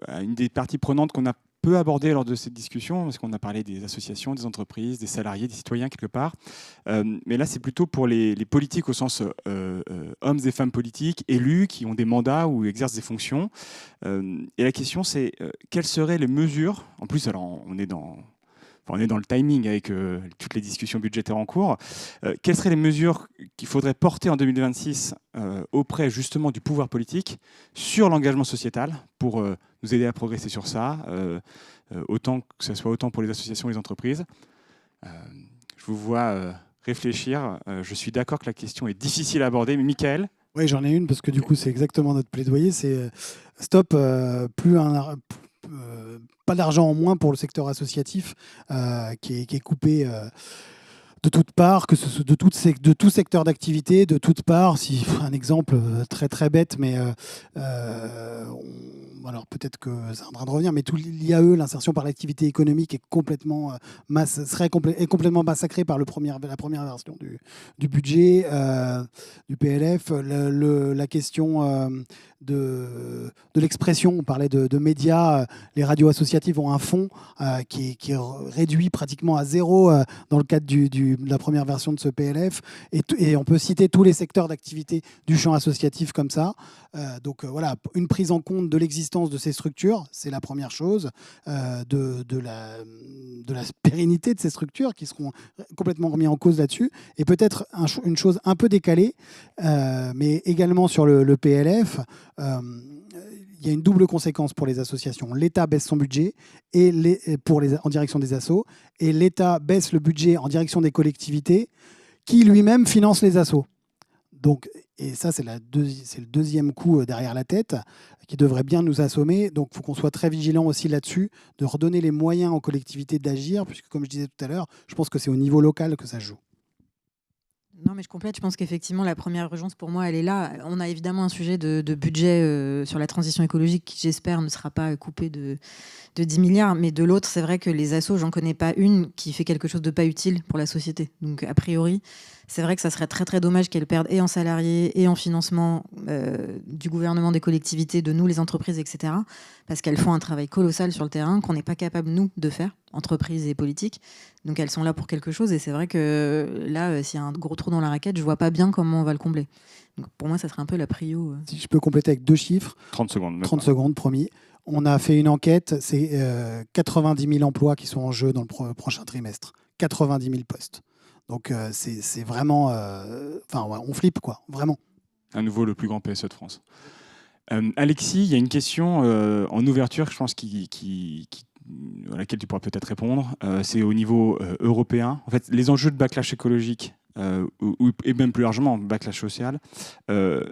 à une des parties prenantes qu'on a peu abordées lors de cette discussion, parce qu'on a parlé des associations, des entreprises, des salariés, des citoyens quelque part. Mais là, c'est plutôt pour les politiques au sens hommes et femmes politiques, élus, qui ont des mandats ou exercent des fonctions. Et la question, c'est quelles seraient les mesures, en plus, alors on est dans le timing avec toutes les discussions budgétaires en cours. Quelles seraient les mesures qu'il faudrait porter en 2026 auprès justement du pouvoir politique sur l'engagement sociétal pour nous aider à progresser sur ça, autant que ce soit autant pour les associations et les entreprises. Je vous vois réfléchir. Je suis d'accord que la question est difficile à aborder, mais Michael? Oui, j'en ai une parce que du coup, c'est exactement notre plaidoyer. C'est stop, pas d'argent en moins pour le secteur associatif qui est coupé de toutes parts, que ce soit de tout secteur d'activité, de toutes parts. Un exemple très très bête, mais alors peut-être que c'est en train de revenir, mais tout l'IAE, l'insertion par l'activité économique, est complètement complètement massacrée par la première version du budget, du PLF. La question de l'expression, on parlait de médias, les radios associatives ont un fonds qui est réduit pratiquement à zéro dans le cadre de la première version de ce PLF, et on peut citer tous les secteurs d'activité du champ associatif comme ça. Donc voilà, une prise en compte de l'existence de ces structures, c'est la première chose, de la pérennité de ces structures qui seront complètement remis en cause là-dessus, et peut-être une chose un peu décalée, mais également sur le PLF. Il y a une double conséquence pour les associations. L'État baisse son budget en direction des assos, et l'État baisse le budget en direction des collectivités qui lui-même financent les assos. Donc, et ça, c'est le deuxième coup derrière la tête qui devrait bien nous assommer. Donc, il faut qu'on soit très vigilant aussi là-dessus, de redonner les moyens aux collectivités d'agir, puisque, comme je disais tout à l'heure, je pense que c'est au niveau local que ça se joue. Non, mais je complète. Je pense qu'effectivement, la première urgence pour moi, elle est là. On a évidemment un sujet de budget sur la transition écologique qui, j'espère, ne sera pas coupé de 10 milliards. Mais de l'autre, c'est vrai que les assos, j'en connais pas une qui fait quelque chose de pas utile pour la société. Donc, a priori, c'est vrai que ça serait très, très dommage qu'elles perdent et en salariés et en financement du gouvernement, des collectivités, de nous, les entreprises, etc. Parce qu'elles font un travail colossal sur le terrain qu'on n'est pas capable, nous, de faire, entreprises et politiques. Donc, elles sont là pour quelque chose. Et c'est vrai que là, s'il y a un gros trou dans la raquette, je vois pas bien comment on va le combler. Donc, pour moi, ça serait un peu la prio. Si je peux compléter avec 2 chiffres. 30 secondes. 30 secondes, promis. On a fait une enquête, c'est 90 000 emplois qui sont en jeu dans le prochain trimestre. 90 000 postes. Donc c'est vraiment... on flippe, quoi, vraiment. À nouveau, le plus grand PSE de France. Alexis, il y a une question en ouverture, je pense, à laquelle tu pourras peut-être répondre. C'est au niveau européen. En fait, les enjeux de backlash écologique, et même plus largement, backlash social, là,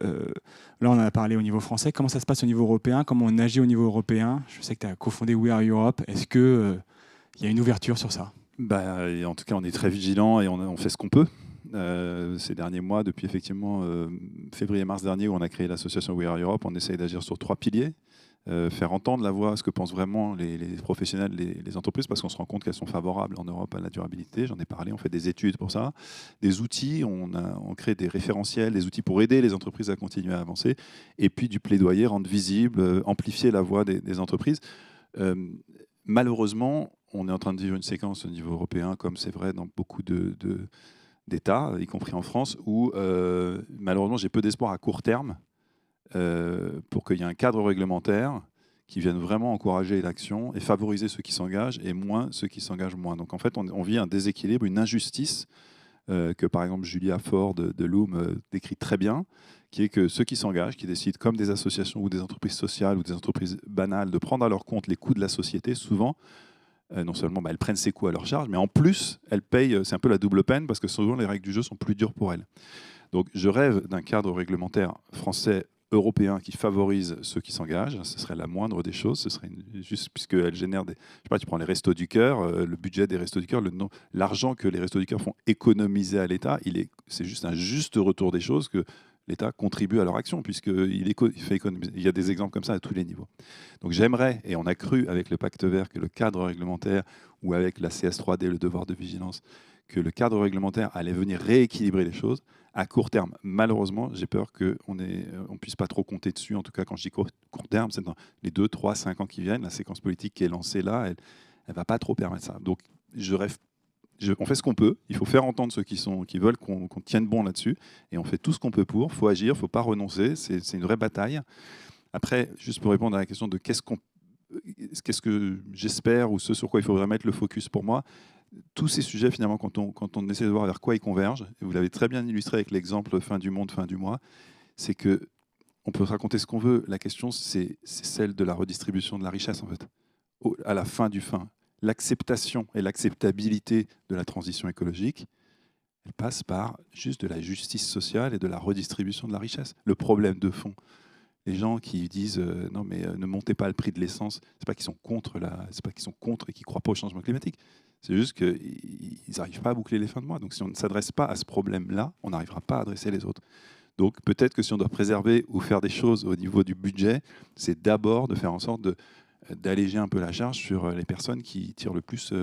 on en a parlé au niveau français. Comment ça se passe au niveau européen? Comment on agit au niveau européen? Je sais que tu as cofondé We Are Europe. Est-ce qu'il y a une ouverture sur ça? En tout cas, on est très vigilants et on fait ce qu'on peut. Ces derniers mois, depuis effectivement février-mars dernier, où on a créé l'association We Are Europe, on essaye d'agir sur 3 piliers. Faire entendre la voix, ce que pensent vraiment les professionnels, les entreprises, parce qu'on se rend compte qu'elles sont favorables en Europe à la durabilité. J'en ai parlé, on fait des études pour ça. Des outils, on crée des référentiels, des outils pour aider les entreprises à continuer à avancer. Et puis du plaidoyer, rendre visible, amplifier la voix des entreprises. Malheureusement, on est en train de vivre une séquence au niveau européen, comme c'est vrai dans beaucoup d'États, y compris en France, où malheureusement j'ai peu d'espoir à court terme pour qu'il y ait un cadre réglementaire qui vienne vraiment encourager l'action et favoriser ceux qui s'engagent et moins ceux qui s'engagent moins. Donc en fait, on vit un déséquilibre, une injustice que par exemple Julia Ford de Loom décrit très bien, qui est que ceux qui s'engagent, qui décident comme des associations ou des entreprises sociales ou des entreprises banales de prendre à leur compte les coûts de la société, souvent, non seulement elles prennent ces coûts à leur charge, mais en plus, elles payent, c'est un peu la double peine, parce que souvent les règles du jeu sont plus dures pour elles. Donc je rêve d'un cadre réglementaire français, européen, qui favorise ceux qui s'engagent. Ce serait la moindre des choses. Ce serait juste puisqu'elle génère des... Je sais pas, tu prends les Restos du Cœur, le budget des Restos du Cœur, l'argent que les Restos du Cœur font économiser à l'État, c'est juste un juste retour des choses que l'État contribue à leur action, puisqu'il fait économiser. Il y a des exemples comme ça à tous les niveaux. Donc j'aimerais, et on a cru avec le Pacte vert que le cadre réglementaire, ou avec la CS3D, le devoir de vigilance, que le cadre réglementaire allait venir rééquilibrer les choses. À court terme, malheureusement, j'ai peur qu'on ne puisse pas trop compter dessus. En tout cas, quand je dis court terme, c'est dans les 2, 3, 5 ans qui viennent. La séquence politique qui est lancée là, elle ne va pas trop permettre ça. Donc je rêve. On fait ce qu'on peut, il faut faire entendre ceux qui veulent qu'on tienne bon là-dessus, et on fait tout ce qu'on peut pour, il faut agir, il ne faut pas renoncer, c'est une vraie bataille. Après, juste pour répondre à la question de qu'est-ce que j'espère, ou ce sur quoi il faudrait mettre le focus pour moi, tous ces sujets, finalement, quand on essaie de voir vers quoi ils convergent, et vous l'avez très bien illustré avec l'exemple fin du monde, fin du mois, c'est qu'on peut raconter ce qu'on veut, la question c'est celle de la redistribution de la richesse, en fait, à la fin du fin. L'acceptation et l'acceptabilité de la transition écologique, elle passe par juste de la justice sociale et de la redistribution de la richesse. Le problème de fond, les gens qui disent non mais ne montez pas le prix de l'essence, c'est pas qu'ils sont contre c'est pas qu'ils sont contre et qu'ils croient pas au changement climatique. C'est juste qu'ils n'arrivent pas à boucler les fins de mois. Donc si on ne s'adresse pas à ce problème-là, on n'arrivera pas à adresser les autres. Donc peut-être que si on doit préserver ou faire des choses au niveau du budget, c'est d'abord de faire en sorte d'alléger un peu la charge sur les personnes qui tirent le plus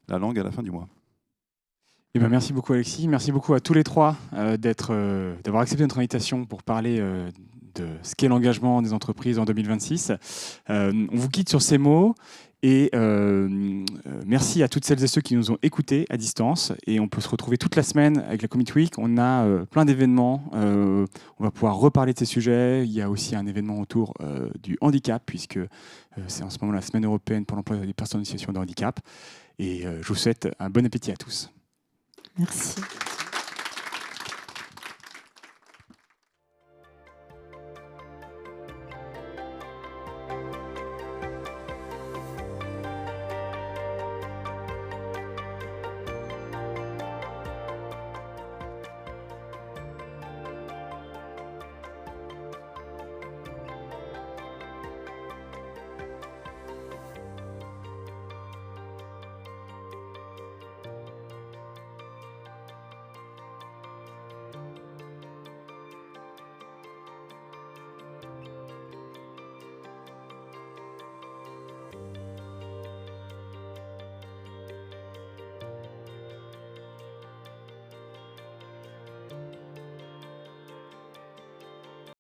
la langue à la fin du mois. Eh ben, merci beaucoup Alexis, merci beaucoup à tous les trois d'avoir accepté notre invitation pour parler de ce qu'est l'engagement des entreprises en 2026. On vous quitte sur ces mots et merci à toutes celles et ceux qui nous ont écoutés à distance, et on peut se retrouver toute la semaine avec la Commit Week. On a plein d'événements, on va pouvoir reparler de ces sujets. Il y a aussi un événement autour du handicap, puisque c'est en ce moment la semaine européenne pour l'emploi des personnes en situation de handicap, et je vous souhaite un bon appétit à tous. Merci.